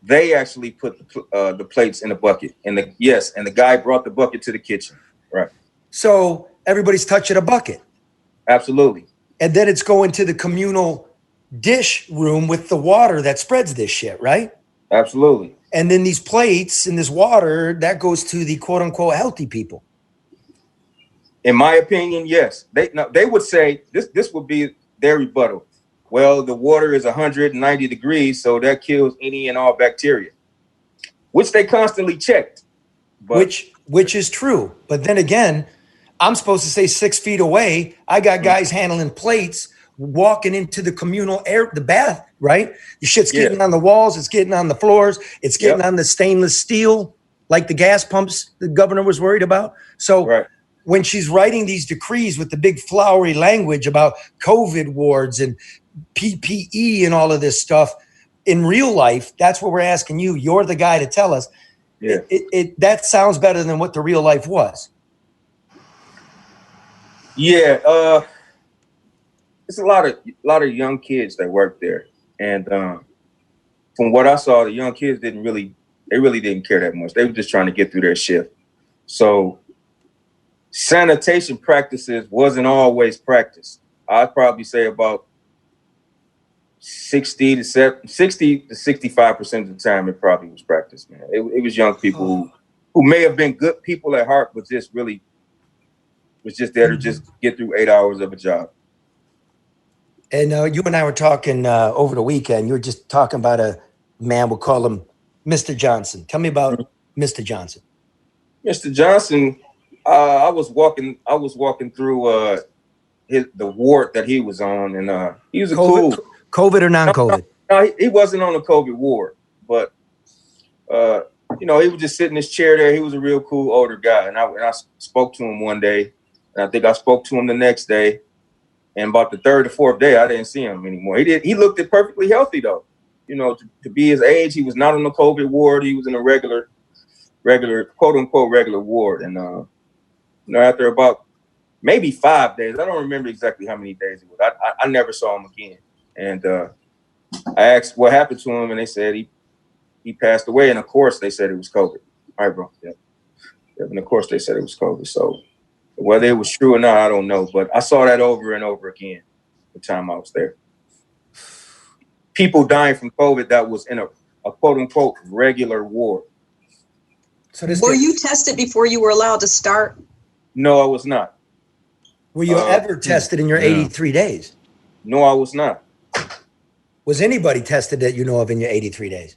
they actually put the plates in the bucket, and the guy brought the bucket to the kitchen, right? So everybody's touching a bucket. Absolutely. And then it's going to the communal dish room with the water that spreads this shit, right? Absolutely. And then these plates and this water, that goes to the quote unquote healthy people. In my opinion, yes. They would say this would be their rebuttal. Well, the water is 190 degrees, so that kills any and all bacteria, which they constantly checked. But, which is true. But then again, I'm supposed to say 6 feet away. I got guys handling plates, walking into the communal air, the bath, right? The shit's getting on the walls. It's getting on the floors. It's getting on the stainless steel, like the gas pumps the governor was worried about. So when she's writing these decrees with the big flowery language about COVID wards and PPE and all of this stuff, in real life, that's what we're asking you. You're the guy to tell us. Yeah. That sounds better than what the real life was. Yeah, it's a lot of young kids that work there, and from what I saw, the young kids really didn't care that much. They were just trying to get through their shift. So sanitation practices wasn't always practiced. I'd probably say about 60 to 65% of the time it probably was practiced, man. It was young people who may have been good people at heart, but just really was just there to just get through 8 hours of a job. And you and I were talking over the weekend. You were just talking about a man, we'll call him Mr. Johnson. Tell me about Mr. Johnson. Mr. Johnson, I was walking through the ward that he was on, and he was COVID or non-COVID? No, he wasn't on the COVID ward, but he was just sitting in his chair there. He was a real cool older guy, and I spoke to him one day, and I think I spoke to him the next day, and about the third or fourth day, I didn't see him anymore. He looked perfectly healthy though. To be his age, he was not on the COVID ward. He was in a regular quote unquote regular ward, and after about maybe 5 days, I don't remember exactly how many days it was. I never saw him again. And I asked what happened to him, and they said he passed away. And of course, they said it was COVID. All right, bro. Yeah. And of course, they said it was COVID. So whether it was true or not, I don't know. But I saw that over and over again the time I was there. People dying from COVID that was in a quote unquote regular ward. So were you tested before you were allowed to start? No, I was not. Were you ever tested in your 83 days? No, I was not. Was anybody tested that you know of in your 83 days?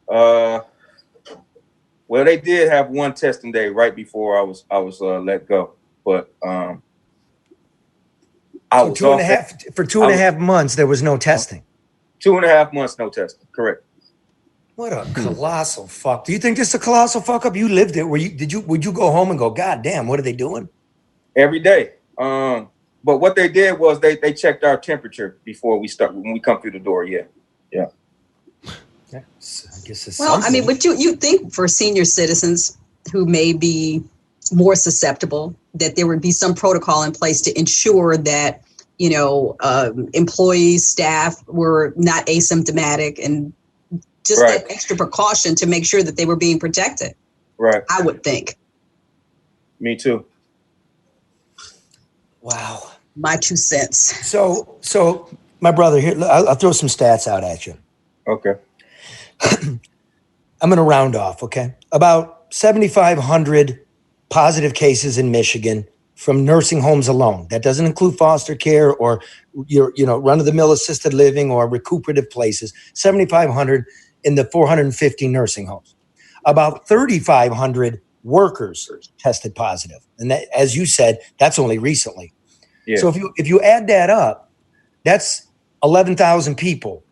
Well, they did have one testing day right before I was let go, but for 2.5 months there was no testing. 2.5 months, no testing. Correct. What a colossal fuck! Do you think this is a colossal fuck up? You lived it. Would you go home and go, God damn, what are they doing? Every day. But what they did was they checked our temperature before we start when we come through the door. Yeah. I guess it's well, something. I mean, but you think for senior citizens who may be more susceptible that there would be some protocol in place to ensure that employees, staff were not asymptomatic and just that extra precaution to make sure that they were being protected. Right. I would think. Me too. Wow. My 2 cents. So my brother here, I'll throw some stats out at you. Okay. I'm going to round off. Okay. About 7,500 positive cases in Michigan from nursing homes alone. That doesn't include foster care or your, run-of-the-mill assisted living or recuperative places. 7,500 in the 450 nursing homes. About 3,500 workers tested positive, and that, as you said, that's only recently. Yeah. So if you add that up, that's 11,000 people.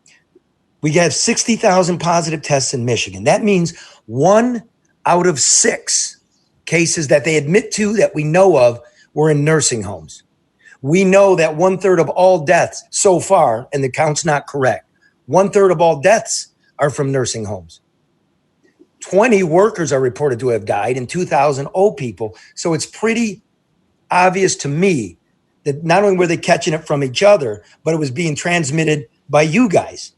We have 60,000 positive tests in Michigan. That means 1 out of 6 cases that they admit to that we know of were in nursing homes. We know that 1/3 of all deaths so far, and the count's not correct, 1/3 of all deaths are from nursing homes. 20 workers are reported to have died and 2,000 old people. So it's pretty obvious to me that not only were they catching it from each other, but it was being transmitted by you guys.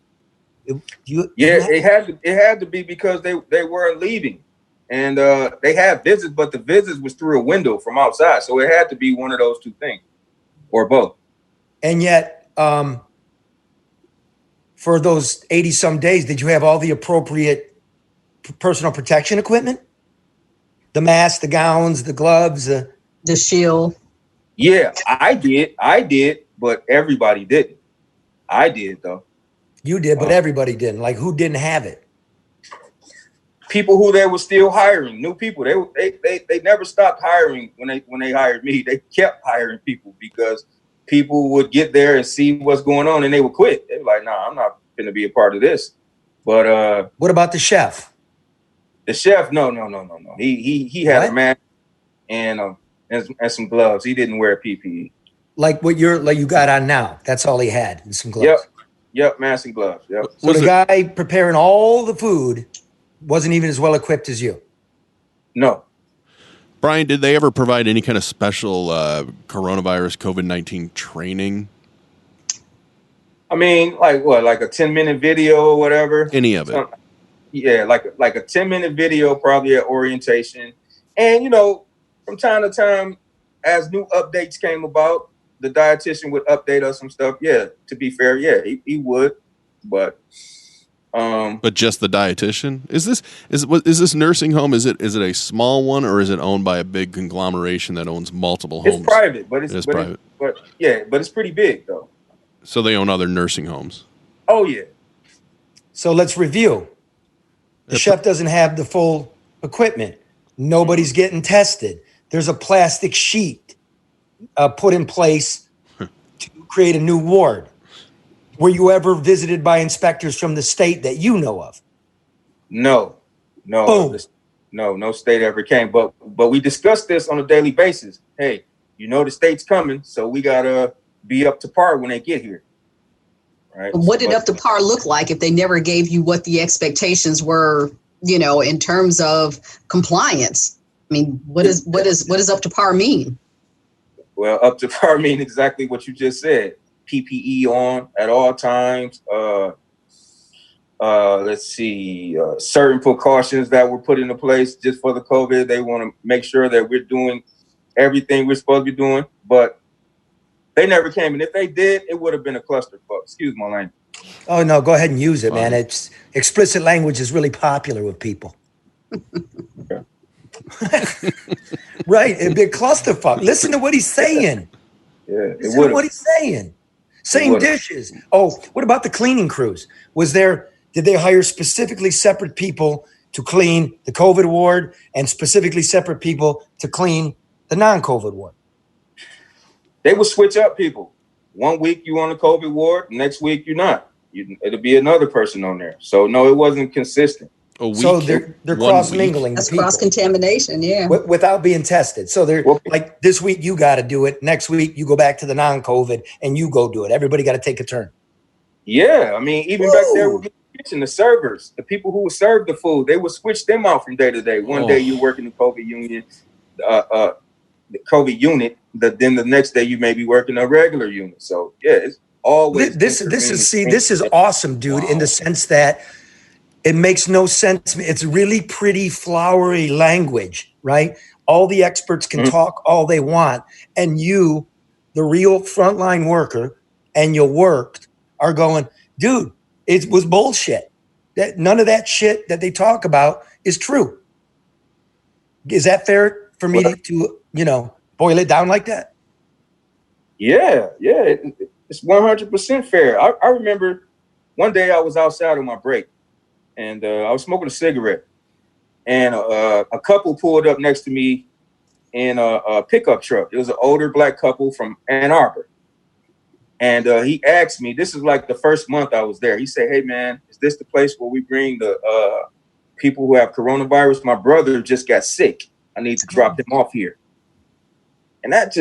It had to be because they weren't leaving. And they had visits, but the visits was through a window from outside. So it had to be one of those two things. or both. And yet, for those 80 some days, did you have all the appropriate personal protection equipment? The mask, the gowns, the gloves, the shield. Yeah, I did, but everybody didn't. I did though. You did, but everybody didn't. Like, who didn't have it? People who they were still hiring, new people. They never stopped hiring when they hired me. They kept hiring people because people would get there and see what's going on and they would quit. They were like, "Nah, I'm not going to be a part of this." But what about the chef? The chef, no. He had a mask and some gloves. He didn't wear PPE. Like what you got on now. That's all he had, and some gloves. Yep, mask and gloves. Yep. So the guy preparing all the food wasn't even as well equipped as you. No. Brian, did they ever provide any kind of special coronavirus COVID-19 training? I mean, like what, like a 10-minute video or whatever? Any of it? Yeah, like a 10-minute video, probably at orientation. And, from time to time, as new updates came about, the dietitian would update us some stuff. Yeah, to be fair, yeah, he would. But just the dietitian? Is this nursing home? Is it a small one, or is it owned by a big conglomeration that owns multiple homes? It's private, but it's private. But it's pretty big though. So they own other nursing homes. Oh yeah. So let's review. The chef doesn't have the full equipment. Nobody's getting tested. There's a plastic sheet put in place to create a new ward. Were you ever visited by inspectors from the state that you know of? No. Boom. No state ever came. But we discussed this on a daily basis. Hey, the state's coming, so we gotta be up to par when they get here. Right. What did up to par look like if they never gave you what the expectations were, in terms of compliance? I mean, what does up to par mean? Well, up to par mean exactly what you just said. PPE on at all times. Let's see, certain precautions that were put into place just for the COVID. They want to make sure that we're doing everything we're supposed to be doing, but they never came. And if they did, it would have been a clusterfuck. Excuse my language. Oh, no, go ahead and use it, man. It's explicit language is really popular with people. Right. It'd be a clusterfuck. Listen to what he's saying. Yeah, Listen to what he's saying. Same dishes. Oh, what about the cleaning crews? Did they hire specifically separate people to clean the COVID ward and specifically separate people to clean the non-COVID ward? They would switch up people. 1 week you on the COVID ward, next week you're not. It'll be another person on there. So no, it wasn't consistent. So they're cross-mingling. That's cross-contamination, yeah. Without being tested. So they're like, this week you got to do it. Next week you go back to the non-COVID and you go do it. Everybody got to take a turn. Yeah, I mean, even back there with the kitchen, the servers, the people who would serve the food, they would switch them out from day to day. One day you work in the COVID unit, then the next day you may be working a regular unit. So yeah, it's always this is awesome, dude. Wow. In the sense that it makes no sense. It's really pretty flowery language, right? All the experts can talk all they want, and you, the real frontline worker, and you worked, are going, dude, it was bullshit. That none of that shit that they talk about is true. Is that fair for me to boil it down like that? Yeah, it's 100% fair. I remember one day I was outside on my break, and I was smoking a cigarette, and a couple pulled up next to me in a pickup truck. It was an older black couple from Ann Arbor. And he asked me, this is like the first month I was there. He said, "Hey, man, is this the place where we bring the people who have coronavirus? My brother just got sick. I need to drop him off here." And that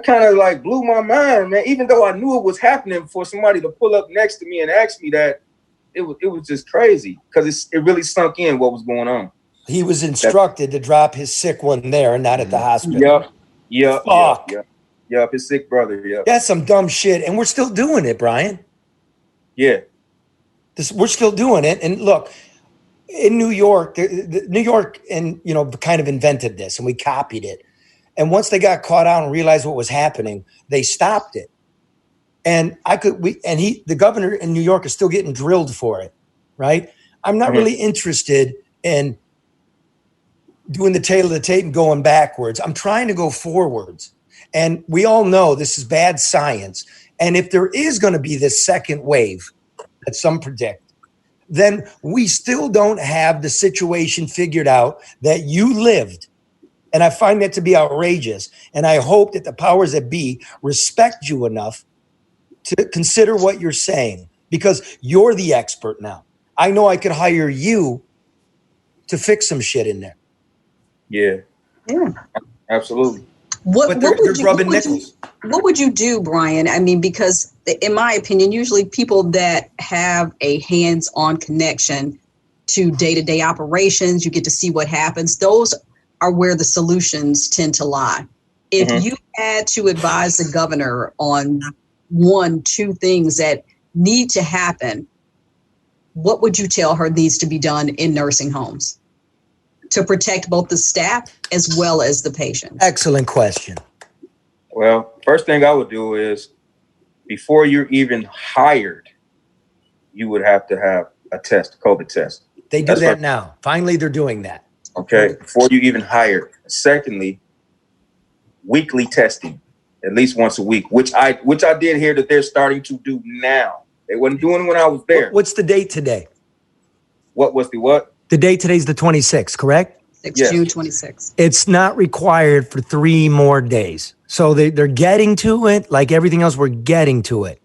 kind of like blew my mind, man. Even though I knew it was happening, for somebody to pull up next to me and ask me that, it was just crazy, because it really sunk in what was going on. He was instructed to drop his sick one there and not at the hospital. Yep, his sick brother. Yep. That's some dumb shit, and we're still doing it, Brian. Yeah, we're still doing it. And look, in New York, New York, and kind of invented this, and we copied it. And once they got caught out and realized what was happening, they stopped it. And the governor in New York is still getting drilled for it, right? I'm not really interested in doing the tail of the tape and going backwards. I'm trying to go forwards. And we all know this is bad science. And if there is going to be this second wave that some predict, then we still don't have the situation figured out that you lived. And I find that to be outrageous. And I hope that the powers that be respect you enough to consider what you're saying, because you're the expert now. I know I could hire you to fix some shit in there. Yeah. Absolutely. But they're rubbing nickels. What would you do, Brian? I mean, because in my opinion, usually people that have a hands-on connection to day-to-day operations, you get to see what happens. Those are where the solutions tend to lie. If you had to advise the governor on 1-2 things that need to happen, what would you tell her needs to be done in nursing homes to protect both the staff as well as the patients? Excellent question. Well, first thing I would do is, before you're even hired, you would have to have a test, COVID test. They do that now. Finally, they're doing that. Okay, before you even hire. Secondly, weekly testing, at least once a week, which I did hear that they're starting to do now. They wasn't doing it when I was there. What's the date today? What was the what? The date today's the 26th, correct? June 26th. It's not required for 3 more days. So they're getting to it like everything else. We're getting to it.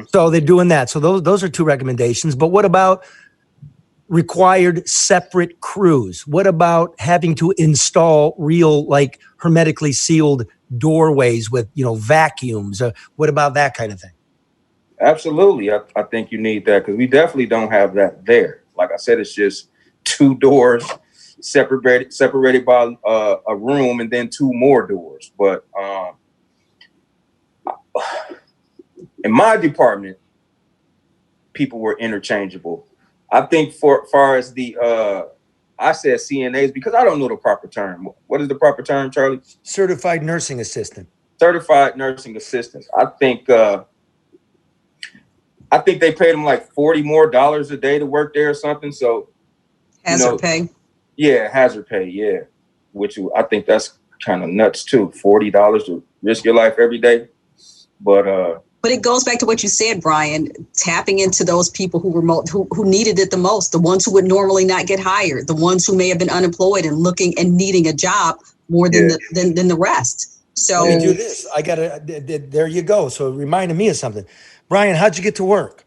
So they're doing that. So those are 2 recommendations. But what about required separate crews? What about having to install real, like, hermetically sealed doorways with, vacuums? What about that kind of thing? Absolutely. I think you need that, because we definitely don't have that there. Like I said, it's just 2 doors separated by a room, and then 2 more doors. But in my department, people were interchangeable. I think for far as the I said CNAs because I don't know the proper term. What is the proper term, Charlie? Certified nursing assistant. Certified nursing assistants. I think they paid them like $40 more a day to work there or something. So hazard pay. Yeah, hazard pay. Yeah, which I think that's kind of nuts too. $40 to risk your life every day, but it goes back to what you said, Brian. Tapping into those people who were who needed it the most, the ones who would normally not get hired, the ones who may have been unemployed and looking and needing a job more than the rest. So let me do this. There you go. So it reminded me of something. Brian, how'd you get to work?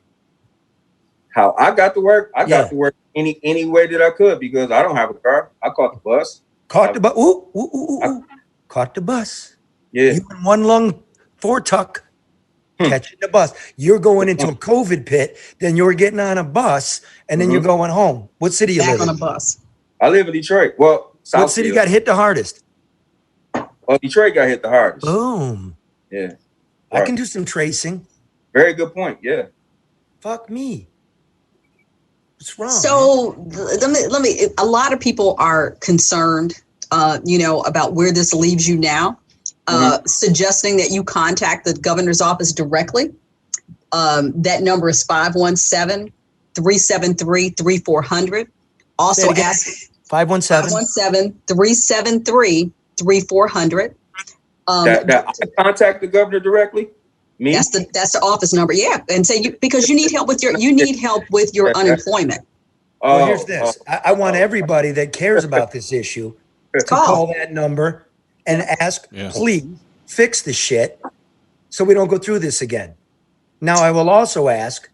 How I got to work? I got to work any way that I could because I don't have a car. I caught the bus. Caught the bus. Caught the bus. Yeah. You in one lung, 4-tuck, catching the bus. You're going into a COVID pit, then you're getting on a bus, and then you're going home. What city you live in? Back on a bus. I live in Detroit. Well, what city got hit the hardest? Well, Detroit got hit the hardest. Boom. Yeah. I can do some tracing. Very good point. Yeah. Fuck me. What's wrong? So let me. A lot of people are concerned, about where this leaves you now. Suggesting that you contact the governor's office directly. That number is 517-373-3400. Also ask 517-373-3400. That I contact the governor directly. Me? That's the office number. Yeah, and say because you need help with your unemployment. Well, here's this. I want everybody that cares about this issue to call that number and ask, please fix the shit so we don't go through this again. Now, I will also ask,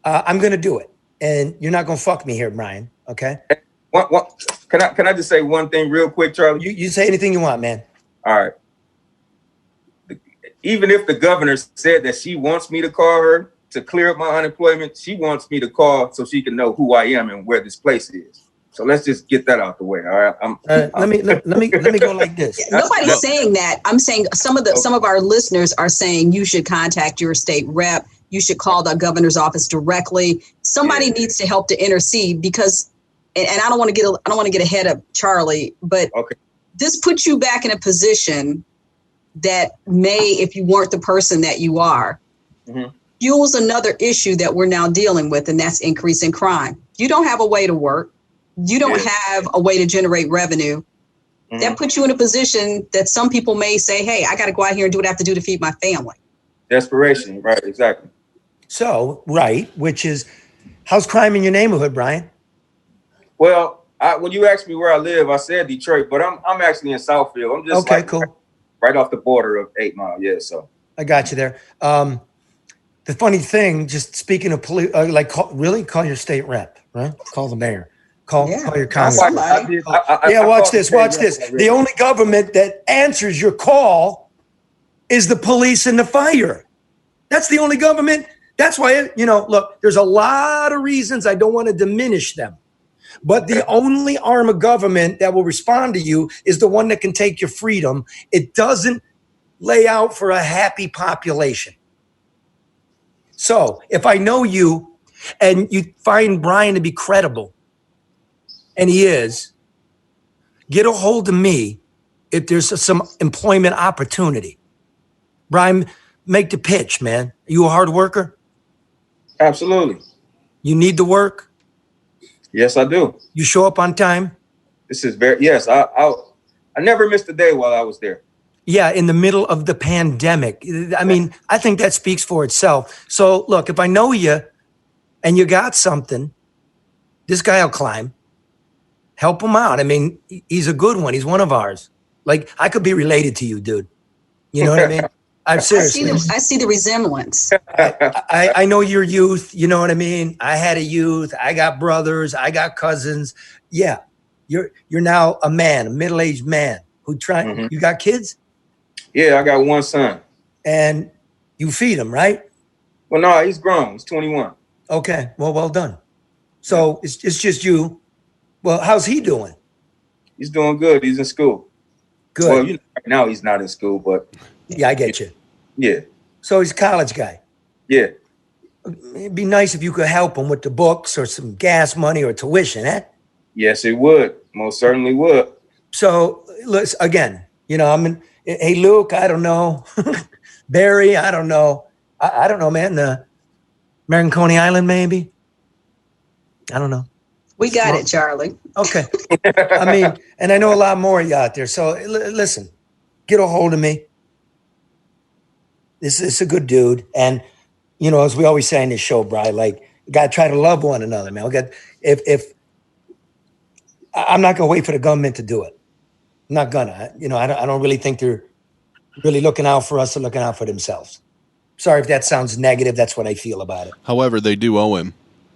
I'm going to do it. And you're not going to fuck me here, Brian. Okay? Can I just say one thing real quick, Charlie? You say anything you want, man. All right. Even if the governor said that she wants me to call her to clear up my unemployment, she wants me to call so she can know who I am and where this place is. So let's just get that out the way. All right. Let me go like this. Nobody's saying that. I'm saying some of our listeners are saying you should contact your state rep. You should call the governor's office directly. Somebody needs to help to intercede because, and I don't want to get ahead of Charlie, but this puts you back in a position that may, if you weren't the person that you are, fuels another issue that we're now dealing with, and that's increasing crime. You don't have a way to work. You don't have a way to generate revenue. That puts you in a position that some people may say, hey, I got to go out here and do what I have to do to feed my family. Desperation, right, exactly. So, right, which is, how's crime in your neighborhood, Brian? Well, when you asked me where I live, I said Detroit, but I'm actually in Southfield. I'm just cool. Right off the border of 8 Mile, so. I got you there. The funny thing, just speaking of police, call your state rep, right? Call the mayor. Call your congressman. Watch this. The only government that answers your call is the police and the fire. That's the only government. That's why, look, there's a lot of reasons I don't want to diminish them. But the only arm of government that will respond to you is the one that can take your freedom. It doesn't lay out for a happy population. So if I know you and you find Brian to be credible, and he is, get a hold of me if there's some employment opportunity. Brian, make the pitch, man. Are you a hard worker? Absolutely. You need the work? Yes, I do. You show up on time? This is yes. I never missed a day while I was there. Yeah, in the middle of the pandemic. I mean, I think that speaks for itself. So look, if I know you and you got something, this guy will climb. Help him out. I mean, he's a good one. He's one of ours. Like, I could be related to you, dude. You know what I mean? I'm seriously. I see the resemblance. I know your youth. You know what I mean? I had a youth. I got brothers. I got cousins. Yeah. You're now a man, a middle-aged man who you got kids? Yeah, I got one son. And you feed him, right? Well, no, he's grown. He's 21. Okay. Well done. So it's just you. Well, how's he doing? He's doing good. He's in school. Good. Well, right now he's not in school, but. Yeah, I get you. Yeah. So he's a college guy. Yeah. It'd be nice if you could help him with the books or some gas money or tuition, eh? Yes, it would. Most certainly would. So, let's again, hey, Luke, I don't know. Barry, I don't know. I don't know, man. The American Coney Island, maybe? I don't know. We got it, Charlie. Okay. I mean, and I know a lot more of you out there. So listen, get a hold of me. This is a good dude. And, as we always say in this show, Brian, like, you got to try to love one another, man. If I'm not going to wait for the government to do it. I'm not going to. I don't really think they're really looking out for us. They're looking out for themselves. Sorry if that sounds negative. That's what I feel about it. However, they do owe him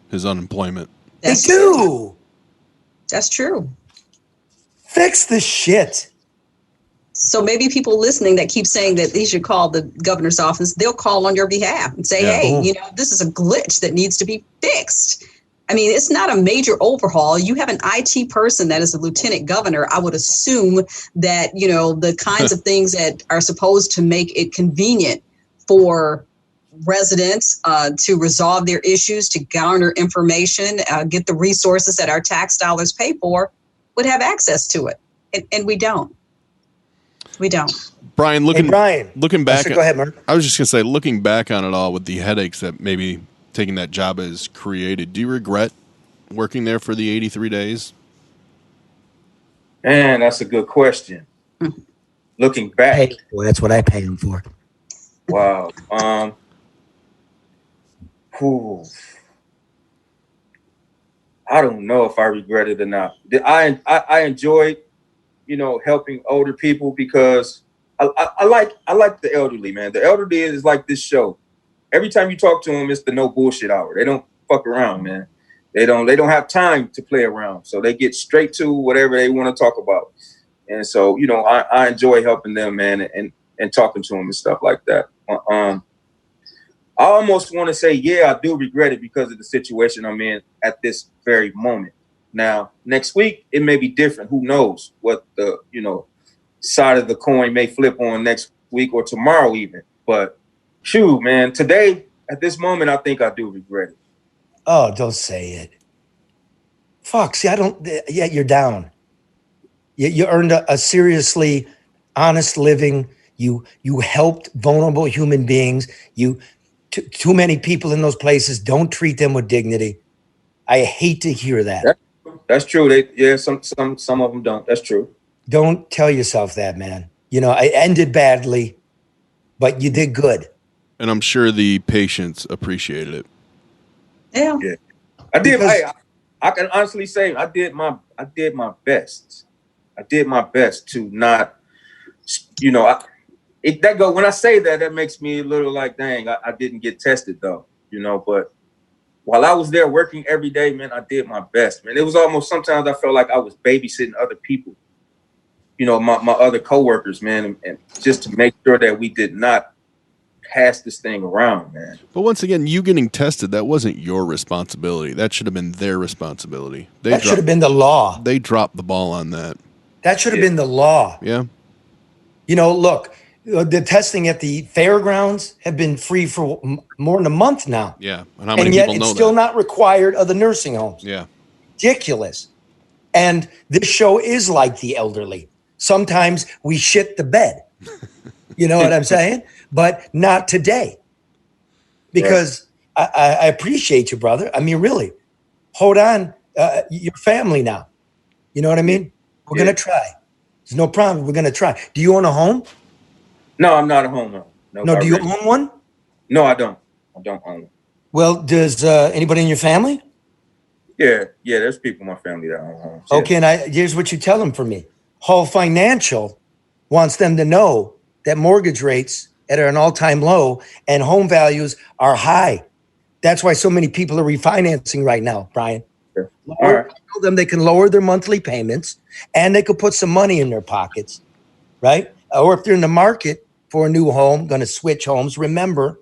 his unemployment. They do. That's true. Fix the shit. So maybe people listening that keep saying that they should call the governor's office, they'll call on your behalf and say, hey, this is a glitch that needs to be fixed. I mean, it's not a major overhaul. You have an IT person that is a lieutenant governor. I would assume that, the kinds of things that are supposed to make it convenient for residents to resolve their issues, to garner information, get the resources that our tax dollars pay for, would have access to it. And we don't. We don't. Brian, looking back. Go ahead, Mark. I was just going to say, looking back on it all with the headaches that maybe taking that job has created, do you regret working there for the 83 days? Man, that's a good question. Looking back. Hey, well, that's what I pay him for. Wow. I don't know if I regret it or not. I enjoyed, helping older people because I like the elderly, man. The elderly is like this show. Every time you talk to them, it's the no bullshit hour. They don't fuck around, man. They don't have time to play around. So they get straight to whatever they want to talk about. And so, I enjoy helping them, man, and talking to them and stuff like that. I almost want to say, yeah, I do regret it because of the situation I'm in at this very moment. Now, next week, it may be different. Who knows what the, side of the coin may flip on next week or tomorrow even. But, shoot, man, today, at this moment, I think I do regret it. Oh, don't say it. Fuck, see, I don't, yeah, you're down. You earned a seriously honest living. You helped vulnerable human beings. Too many people in those places don't treat them with dignity. I hate to hear that. That's true. Some of them don't. That's true. Don't tell yourself that, man. I ended badly, but you did good. And I'm sure the patients appreciated it. Yeah. I did. I can honestly say I did my best. I did my best to not, when I say that makes me a little like, dang, I didn't get tested though, but while I was there working every day, man, I did my best, man. It was almost, sometimes I felt like I was babysitting other people, my other coworkers, man, and just to make sure that we did not pass this thing around, man. But once again, you getting tested, that wasn't your responsibility. That should have been their responsibility. That should have been the law. They dropped the ball on that. That should have been the law. Yeah. Look, the testing at the fairgrounds have been free for more than a month now. Yeah. And how many yet people know it's still not required of the nursing homes. Yeah. Ridiculous. And this show is like the elderly. Sometimes we shit the bed. You know what I'm saying? But not today. Because I appreciate you, brother. I mean, really. Hold on. You're family now. You know what I mean? We're going to try. There's no problem. We're going to try. Do you own a home? No, I'm not a homeowner. No, do you own one? No, I don't. I don't own one. Well, does anybody in your family? Yeah, there's people in my family that own homes. Okay, and here's what you tell them for me. Hall Financial wants them to know that mortgage rates are an all-time low and home values are high. That's why so many people are refinancing right now, Brian. Sure. All right. Tell them they can lower their monthly payments and they could put some money in their pockets, right? Or if they're in the market for a new home, going to switch homes, remember,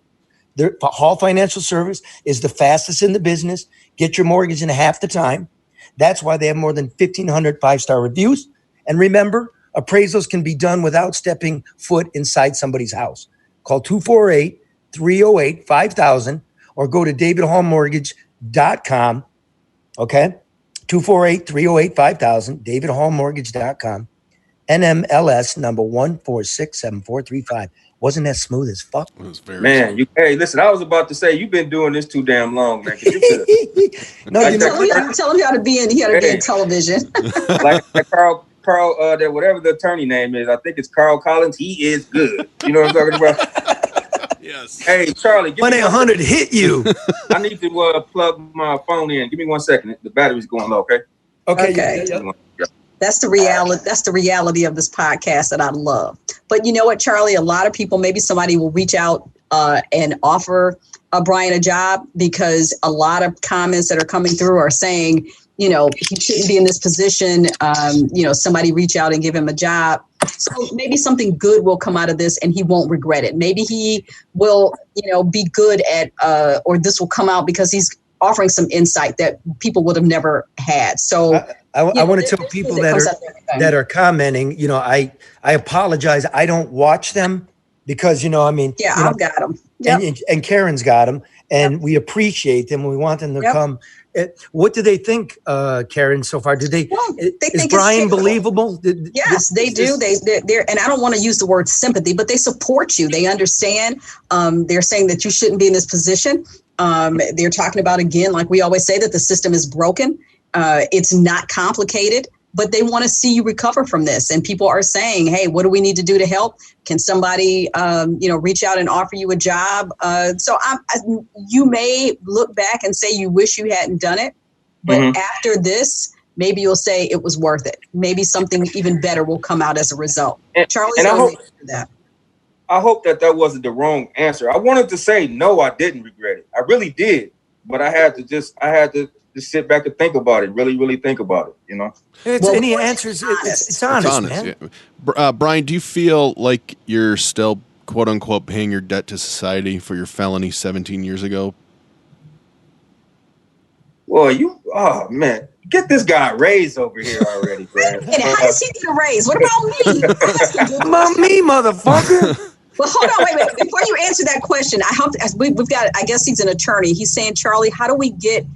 Hall Financial Service is the fastest in the business. Get your mortgage in half the time. That's why they have more than 1,500 five-star reviews. And remember, appraisals can be done without stepping foot inside somebody's house. Call 248-308-5000 or go to davidhallmortgage.com. Okay? 248-308-5000, davidhallmortgage.com. NMLS number 1467435. Wasn't that smooth as fuck? It was very man, listen, I was about to say, you've been doing this too damn long, man. No, tell him how to be in television. like Carl, whatever the attorney name is, I think it's Carl Collins. He is good. You know what I'm talking about? Yes. Hey, Charlie, give 1-800 hit you. I need to plug my phone in. Give me 1 second. The battery's going low, okay? Okay. Yeah. That's the reality. That's the reality of this podcast that I love. But you know what, Charlie? A lot of people, maybe somebody will reach out and offer Brian a job because a lot of comments that are coming through are saying, he shouldn't be in this position. Somebody reach out and give him a job. So maybe something good will come out of this and he won't regret it. Maybe he will, be good at, or this will come out because he's offering some insight that people would have never had. So I want to tell people that are commenting, I apologize. I don't watch them because, I've got them. Yep. And Karen's got them and we appreciate them. We want them to come. What do they think, Karen, so far? Did they is Brian believable? Yes, they do. They're, and I don't want to use the word sympathy, but they support you. They understand. They're saying that you shouldn't be in this position. They're talking about, again, like we always say, that the system is broken. It's not complicated, but they want to see you recover from this. And people are saying, hey, what do we need to do to help? Can somebody, reach out and offer you a job? So you may look back and say you wish you hadn't done it. But after this, maybe you'll say it was worth it. Maybe something even better will come out as a result. Charlie's going to answer that. I hope that wasn't the wrong answer. I wanted to say, no, I didn't regret it. I really did. But I had to just sit back and think about it, really, really think about it, Any answers, it's honest, man. Yeah. Brian, do you feel like you're still, quote unquote, paying your debt to society for your felony 17 years ago? Well, oh man, get this guy a raise over here already, Brad. And how does he get a raise? What about me? About me, motherfucker. Well, hold on, wait a minute. Before you answer that question, we've got, I guess he's an attorney. He's saying, Charlie, how do we get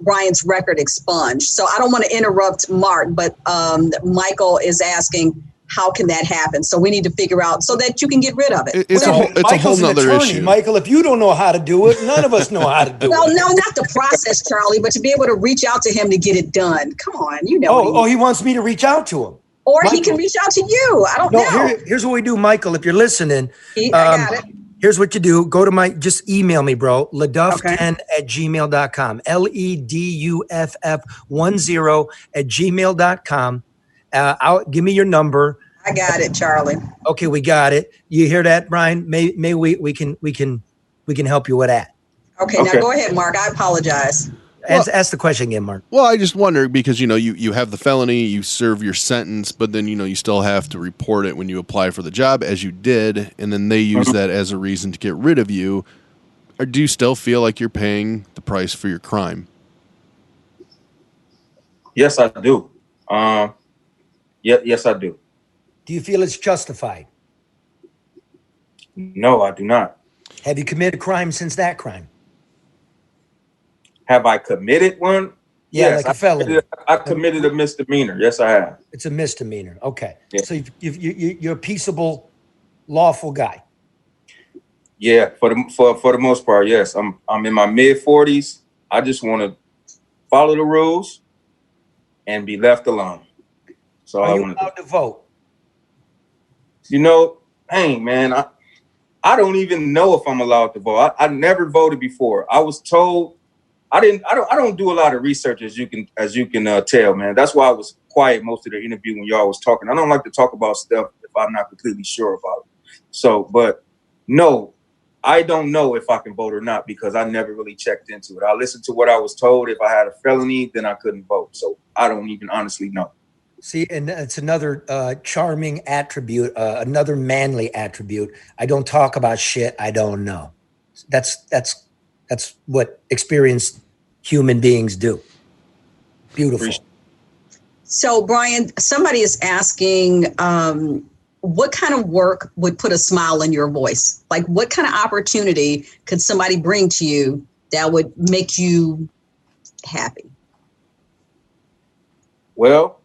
Brian's record expunged. So I don't want to interrupt Mark, but Michael is asking, how can that happen? So we need to figure out so that you can get rid of it. It's a whole nother issue. Michael, if you don't know how to do it, none of us know how to do Well, it. no, not the process, Charlie, but to be able to reach out to him to get it done. Come on, you know. Oh, he wants me to reach out to him. Or Michael, he can reach out to you. I don't know. Here's what we do, Michael. If you're listening, I got it. Here's what you do. Go to just email me, bro. LeDuff10@gmail.com. LEDUFF10@gmail.com. Give me your number. I got it, Charlie. Okay, we got it. You hear that, Brian? May we can help you with that. Okay, now go ahead, Mark. I apologize. Ask the question again, Mark. Well, I just wonder because, you have the felony, you serve your sentence, but then, you still have to report it when you apply for the job as you did. And then they use that as a reason to get rid of you. Or do you still feel like you're paying the price for your crime? Yes, I do. Yes, I do. Do you feel it's justified? No, I do not. Have you committed a crime since that crime? Have I committed one? Yeah, yes, like a felony. I committed a misdemeanor. Yes, I have. It's a misdemeanor. Okay. Yeah. So you're a peaceable, lawful guy. Yeah, for the most part, yes. I'm in my mid-40s. I just want to follow the rules and be left alone. So Are you allowed to vote? Hey, man, I don't even know if I'm allowed to vote. I never voted before. I was told I don't do a lot of research as you can tell, man. That's why I was quiet most of the interview when y'all was talking. I don't like to talk about stuff if I'm not completely sure about it. So, but no, I don't know if I can vote or not because I never really checked into it. I listened to what I was told. If I had a felony, then I couldn't vote. So I don't even honestly know. See, and it's another charming attribute, another manly attribute. I don't talk about shit I don't know. That's what experienced human beings do. Beautiful. So, Brian, somebody is asking, what kind of work would put a smile in your voice? Like, what kind of opportunity could somebody bring to you that would make you happy? Well,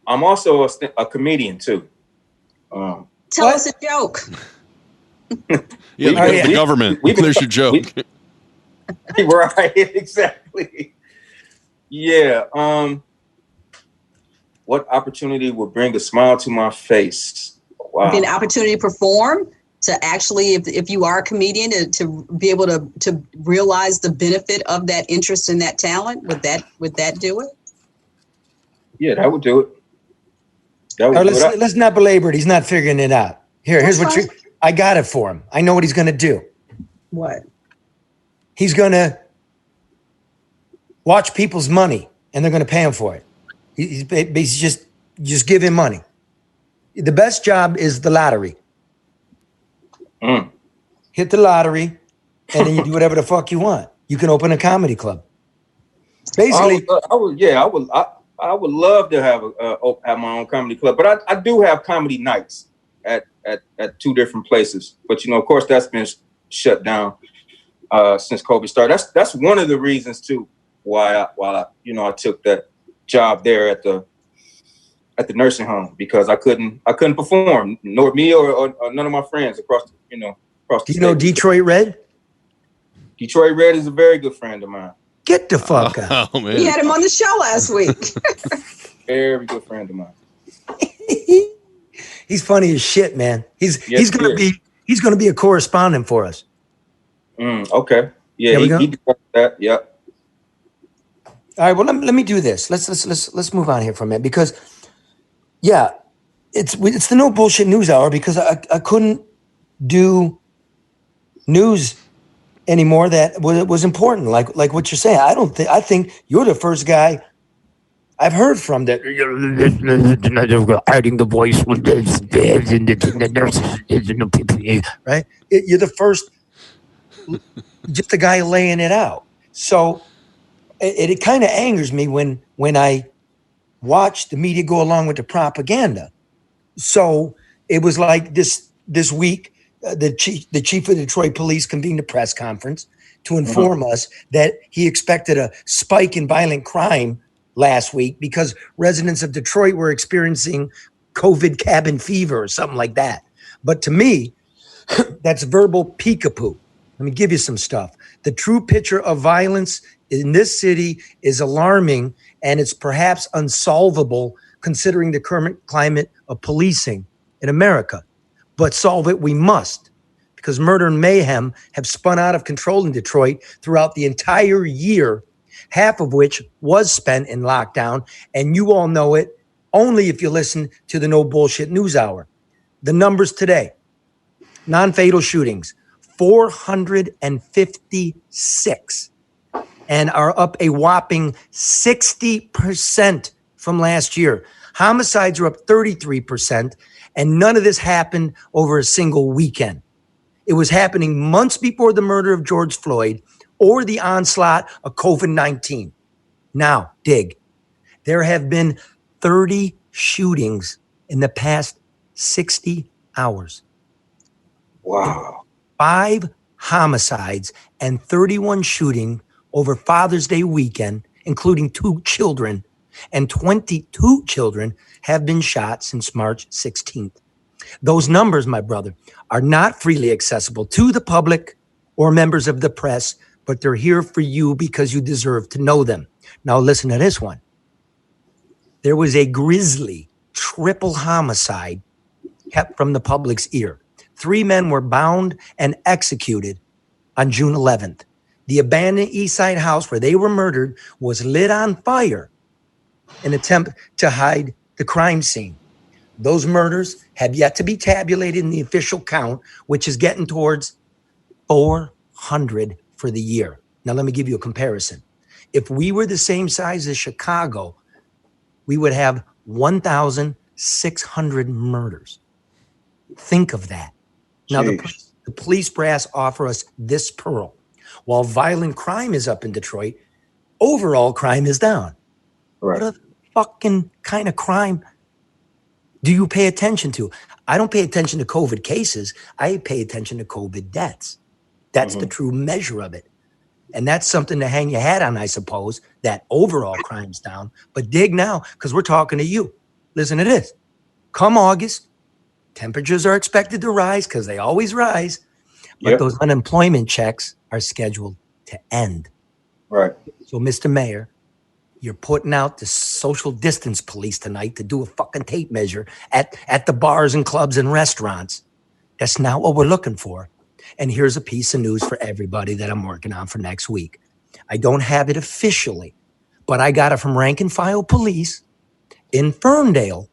I'm also a comedian, too. Tell us a joke. The government. There's your joke. Right, exactly. Yeah. What opportunity would bring a smile to my face? Wow. An opportunity to perform, to actually, if you are a comedian, to be able to realize the benefit of that interest and that talent. Would that do it? Yeah, that would do it. Let's not belabor it. He's not figuring it out. Here's what I got it for him. I know what he's going to do. What? He's going to watch people's money, and they're going to pay him for it. He's just give him money. The best job is the lottery. Hit the lottery, and then you do whatever the fuck you want. You can open a comedy club. Basically, I would love to have my own comedy club, but I do have comedy nights at two different places. But of course, that's been shut down since COVID started. That's one of the reasons too why I took that job there at the nursing home, because I couldn't perform, nor me or none of my friends across the Do you know Detroit Red? Detroit Red is a very good friend of mine. Get the fuck out. Oh man, we had him on the show last week. Very good friend of mine. He's funny as shit, man. He's gonna be a correspondent for us. Okay. Yeah, he did that. Yep. All right. Well, let me do this. Let's move on here for a minute, because it's the No Bullshit News Hour, because I couldn't do news anymore that was important, like what you're saying. I think you're the first guy I've heard from that hiding the voice with right. You're the first, just the guy laying it out. So it kind of angers me when I watch the media go along with the propaganda. So it was like this week, the chief of Detroit Police convened a press conference to inform us that he expected a spike in violent crime last week because residents of Detroit were experiencing COVID cabin fever or something like that. But to me, that's verbal peekaboo. Let me give you some stuff. The true picture of violence in this city is alarming, and it's perhaps unsolvable considering the current climate of policing in America. But solve it we must, because murder and mayhem have spun out of control in Detroit throughout the entire year, half of which was spent in lockdown, and you all know it only if you listen to the No Bullshit News Hour. The numbers today: non-fatal shootings, 456, and are up a whopping 60% from last year. Homicides are up 33%, and none of this happened over a single weekend. It was happening months before the murder of George Floyd or the onslaught of COVID-19. Now, dig. There have been 30 shootings in the past 60 hours. Wow. 5 homicides and 31 shootings over Father's Day weekend, including 2 children, and 22 children have been shot since March 16th. Those numbers, my brother, are not freely accessible to the public or members of the press, but they're here for you because you deserve to know them. Now listen to this one. There was a grisly triple homicide kept from the public's ear. 3 men were bound and executed on June 11th. The abandoned East Side house where they were murdered was lit on fire in an attempt to hide the crime scene. Those murders have yet to be tabulated in the official count, which is getting towards 400 for the year. Now, let me give you a comparison. If we were the same size as Chicago, we would have 1,600 murders. Think of that. Now, the police brass offer us this pearl. While violent crime is up in Detroit, overall crime is down. Right. What a fucking kind of crime do you pay attention to? I don't pay attention to COVID cases. I pay attention to COVID deaths. That's the true measure of it. And that's something to hang your hat on, I suppose, that overall crime's down. But dig now, because we're talking to you. Listen to this. Come August, temperatures are expected to rise because they always rise. But those unemployment checks are scheduled to end. Right. So, Mr. Mayor, you're putting out the social distance police tonight to do a fucking tape measure at the bars and clubs and restaurants. That's not what we're looking for. And here's a piece of news for everybody that I'm working on for next week. I don't have it officially, but I got it from Rank and File Police in Ferndale.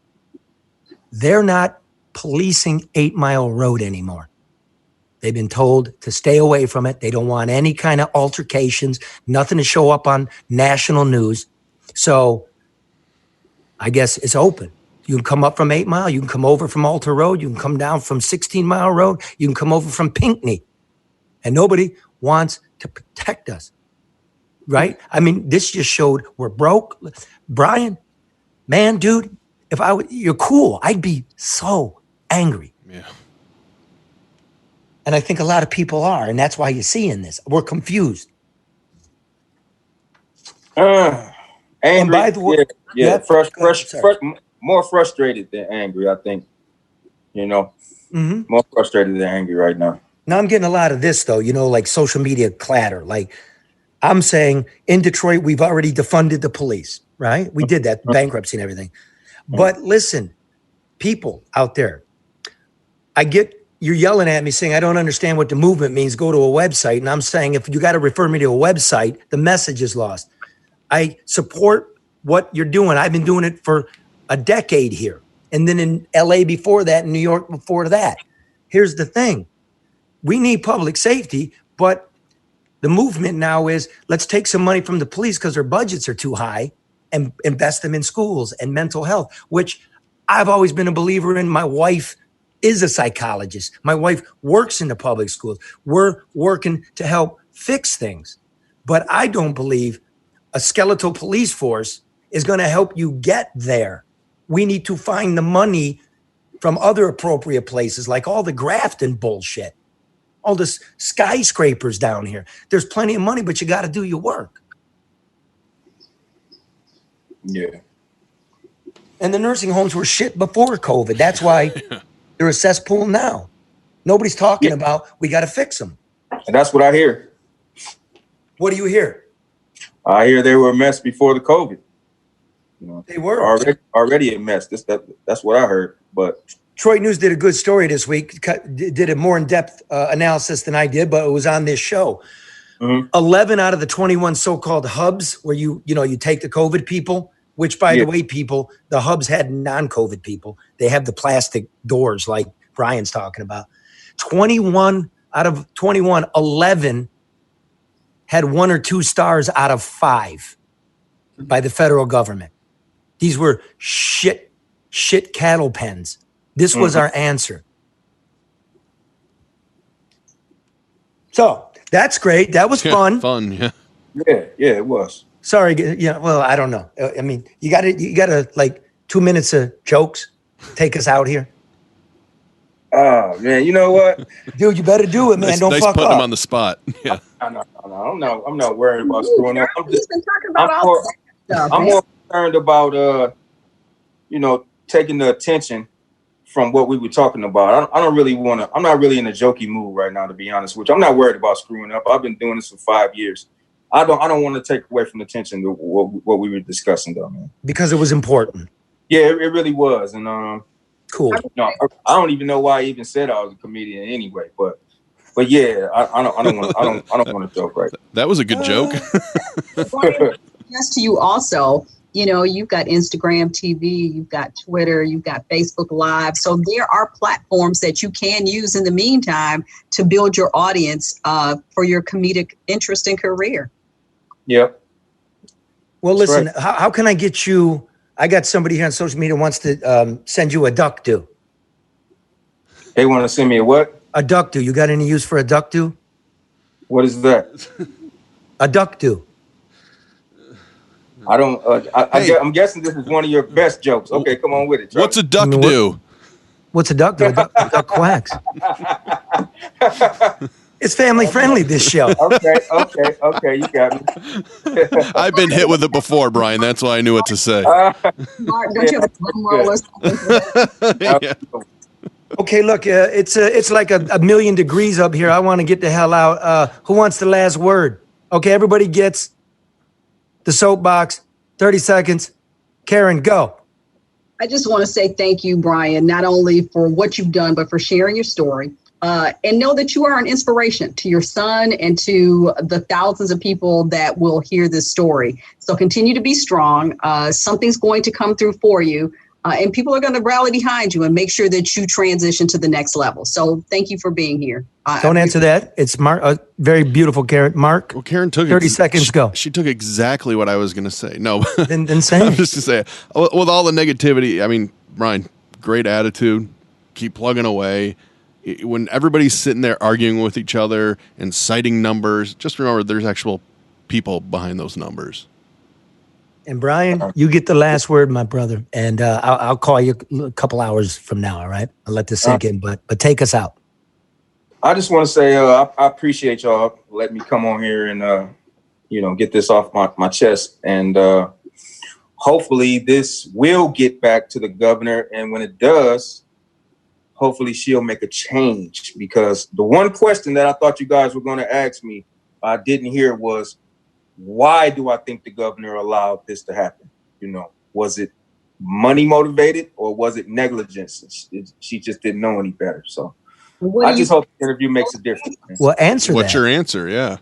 They're not policing 8 Mile Road anymore. They've been told to stay away from it. They don't want any kind of altercations, nothing to show up on national news. So I guess it's open. You can come up from 8 Mile. You can come over from Alter Road. You can come down from 16 Mile Road. You can come over from Pinckney. And nobody wants to protect us, right? I mean, this just showed we're broke. Brian, man, dude, if you're cool, I'd be so angry. Yeah. And I think a lot of people are, and that's why you're seeing this. We're confused. Angry. And by the way, more frustrated than angry, I think. More frustrated than angry right now. Now I'm getting a lot of this, though, like social media clatter. Like I'm saying in Detroit, we've already defunded the police, right? We did that, bankruptcy and everything. But listen, people out there, you're yelling at me saying, I don't understand what the movement means. Go to a website. And I'm saying, if you got to refer me to a website, the message is lost. I support what you're doing. I've been doing it for a decade here. And then in LA before that, in New York before that. Here's the thing. We need public safety, but the movement now is let's take some money from the police because their budgets are too high and invest them in schools and mental health, which I've always been a believer in. My wife is a psychologist. My wife works in the public schools. We're working to help fix things. But I don't believe a skeletal police force is going to help you get there. We need to find the money from other appropriate places, like all the Grafton bullshit, all the skyscrapers down here. There's plenty of money, but you got to do your work. Yeah. And the nursing homes were shit before COVID. That's why they're a cesspool now. Nobody's talking about we got to fix them. And that's what I hear. What do you hear? I hear they were a mess before the COVID. You know, they were already a mess. That's what I heard. But Detroit News did a good story this week. Did a more in-depth analysis than I did, but it was on this show. 11 out of the 21 so-called hubs where you take the COVID people, which by the way, people, the hubs had non-COVID people. They have the plastic doors like Brian's talking about. 21 out of 21, 11 had 1 or 2 stars out of 5 by the federal government. These were shit cattle pens. This was our answer. So that's great. That was fun. Fun, yeah. Yeah, it was. Sorry, well, I don't know. I mean, you gotta like 2 minutes of jokes. Take us out here. Oh man, you know what, dude? You better do it, man. Nice, don't nice fuck putting up. him on the spot. Yeah. I'm not worried about screwing up. He's been talking about all that stuff. I'm more concerned about taking the attention from what we were talking about. I'm not really in a jokey mood right now, to be honest with you. I'm not worried about screwing up. I've been doing this for 5 years. I don't want to take away from the attention to what we were discussing, though, man. Because it was important. Yeah, it really was, and cool. No, I don't even know why I even said I was a comedian anyway, but yeah, I don't want to joke right. That was a good joke. Yes, to you also. You've got Instagram TV, you've got Twitter, you've got Facebook Live. So there are platforms that you can use in the meantime to build your audience for your comedic interest and career. Yep. Well, listen, how can I get you? I got somebody here on social media wants to send you a duck do. They want to send me a what? A duck do. You got any use for a duck do? What is that? A duck do. I don't. I'm guessing this is one of your best jokes. Okay, come on with it. What's a duck do? What's a duck do? A duck quacks. It's family friendly, this show. Okay, you got me. I've been hit with it before, Brian. That's why I knew what to say. Mark, don't you have a drum roll or something? Yeah. Okay, look, it's like a million degrees up here. I want to get the hell out. Who wants the last word? Okay, everybody gets the soapbox. 30 seconds. Karen, go. I just want to say thank you, Brian, not only for what you've done, but for sharing your story. And know that you are an inspiration to your son and to the thousands of people that will hear this story. So continue to be strong. Something's going to come through for you. And people are going to rally behind you and make sure that you transition to the next level. So thank you for being here. Don't answer that. It's Mark. Very beautiful, Karen. Mark. Well, Karen took 30 seconds. Go. She took exactly what I was going to say. No, then say I'm just to say, with all the negativity. I mean, Brian, great attitude. Keep plugging away. When everybody's sitting there arguing with each other and citing numbers, just remember there's actual people behind those numbers. And Brian, you get the last word, my brother. And I'll call you a couple hours from now, all right? I'll let this sink in, but take us out. I just want to say I appreciate y'all letting me come on here and, get this off my chest. And hopefully this will get back to the governor. And when it does, hopefully she'll make a change. Because the one question that I thought you guys were going to ask me, I didn't hear was, why do I think the governor allowed this to happen? Was it money motivated or was it negligence? She just didn't know any better. So I just hope the interview makes a difference. Well, answer What's that. your answer? Yeah.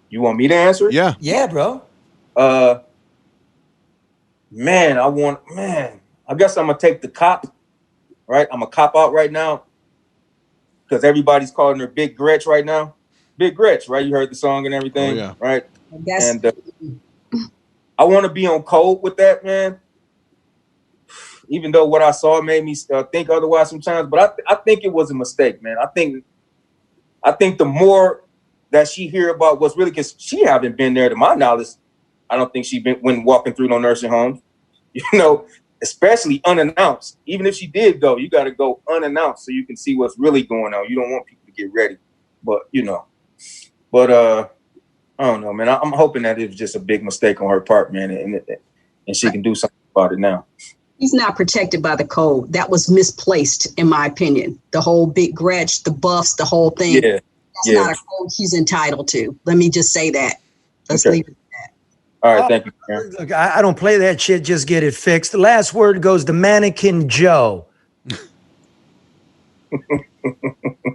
You want me to answer it? Yeah. Yeah, bro. I guess I'm going to take the cop, right? I'm a cop out right now because everybody's calling her Big Gretch right now. Big Gretch, right? You heard the song and everything, right? Yes. And I want to be on code with that, man. Even though what I saw made me think otherwise sometimes, but I think it was a mistake, man. I think the more that she hear about what's really, because she haven't been there to my knowledge. I don't think she went walking through no nursing homes. especially unannounced. Even if she did go, you got to go unannounced so you can see what's really going on. You don't want people to get ready, but I don't know, man. I'm hoping that it was just a big mistake on her part, man, and she can do something about it now. He's not protected by the code. That was misplaced, in my opinion. The whole big Gretch, the buffs, the whole thing. Yeah. That's not a code he's entitled to. Let me just say that. Let's leave it at that. All right, thank you, Karen. Look, I don't play that shit. Just get it fixed. The last word goes to Mannequin Joe.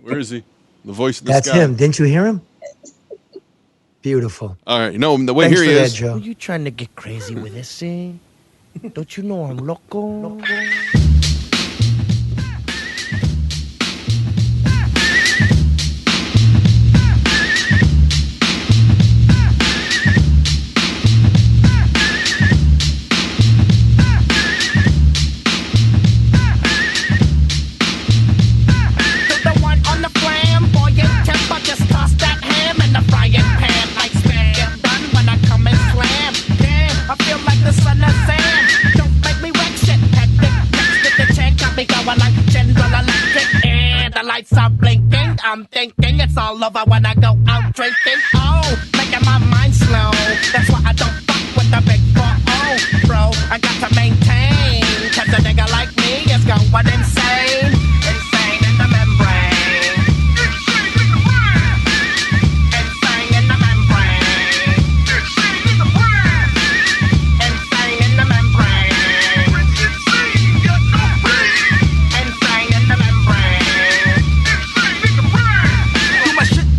Where is he? The voice of the That's sky. him. Didn't you hear him? Beautiful. All right. No, the way Thanks here he for is. that, Joe. Are you trying to get crazy with this, eh? Don't you know I'm loco? I'm thinking it's all over when I go out drinking. Oh, making my mind slow. That's why I don't fuck with the big 4-0, bro. I got to maintain, cause a nigga like me is going insane. Insane in the membrane. Insane in the membrane. Insane in the brain. Insane in the membrane. Insane in the membrane.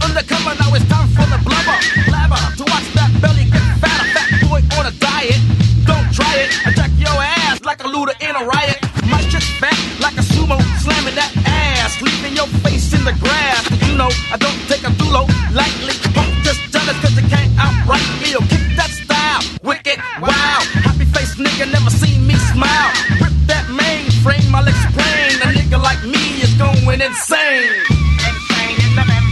Undercover, now it's time for the blubber. Blabber, to watch that belly get fat. A fat boy on a diet. Don't try it. I jack your ass like a looter in a riot. My shit's fat like a sumo, slamming that ass, leaving your face in the grass. You know, I don't take a dulo lightly. Punk just jealous cause you can't outright me. Or kick that style, wicked, wow. Happy face nigga, never seen me smile. Rip that mainframe, I'll explain. A nigga like me is going insane. Insane in the membrane.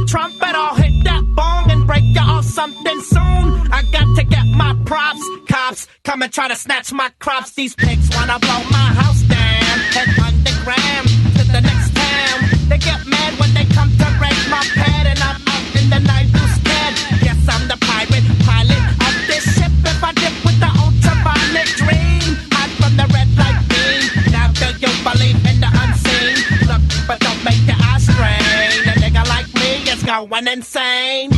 Trumpet, I'll hit that bong and break you off something soon. I got to get my props. Cops come and try to snatch my crops. These pigs wanna blow my house down. Head underground to the next town. They get mad when they come to raid my pad, and I'm out in the night too scared. Yes, I'm the pirate pilot of this ship. If I dip with the ultraviolet dream, hide from the red light beam. Now do you believe in the unseen? Look, but don't make your eyes strain. A nigga like me is going insane.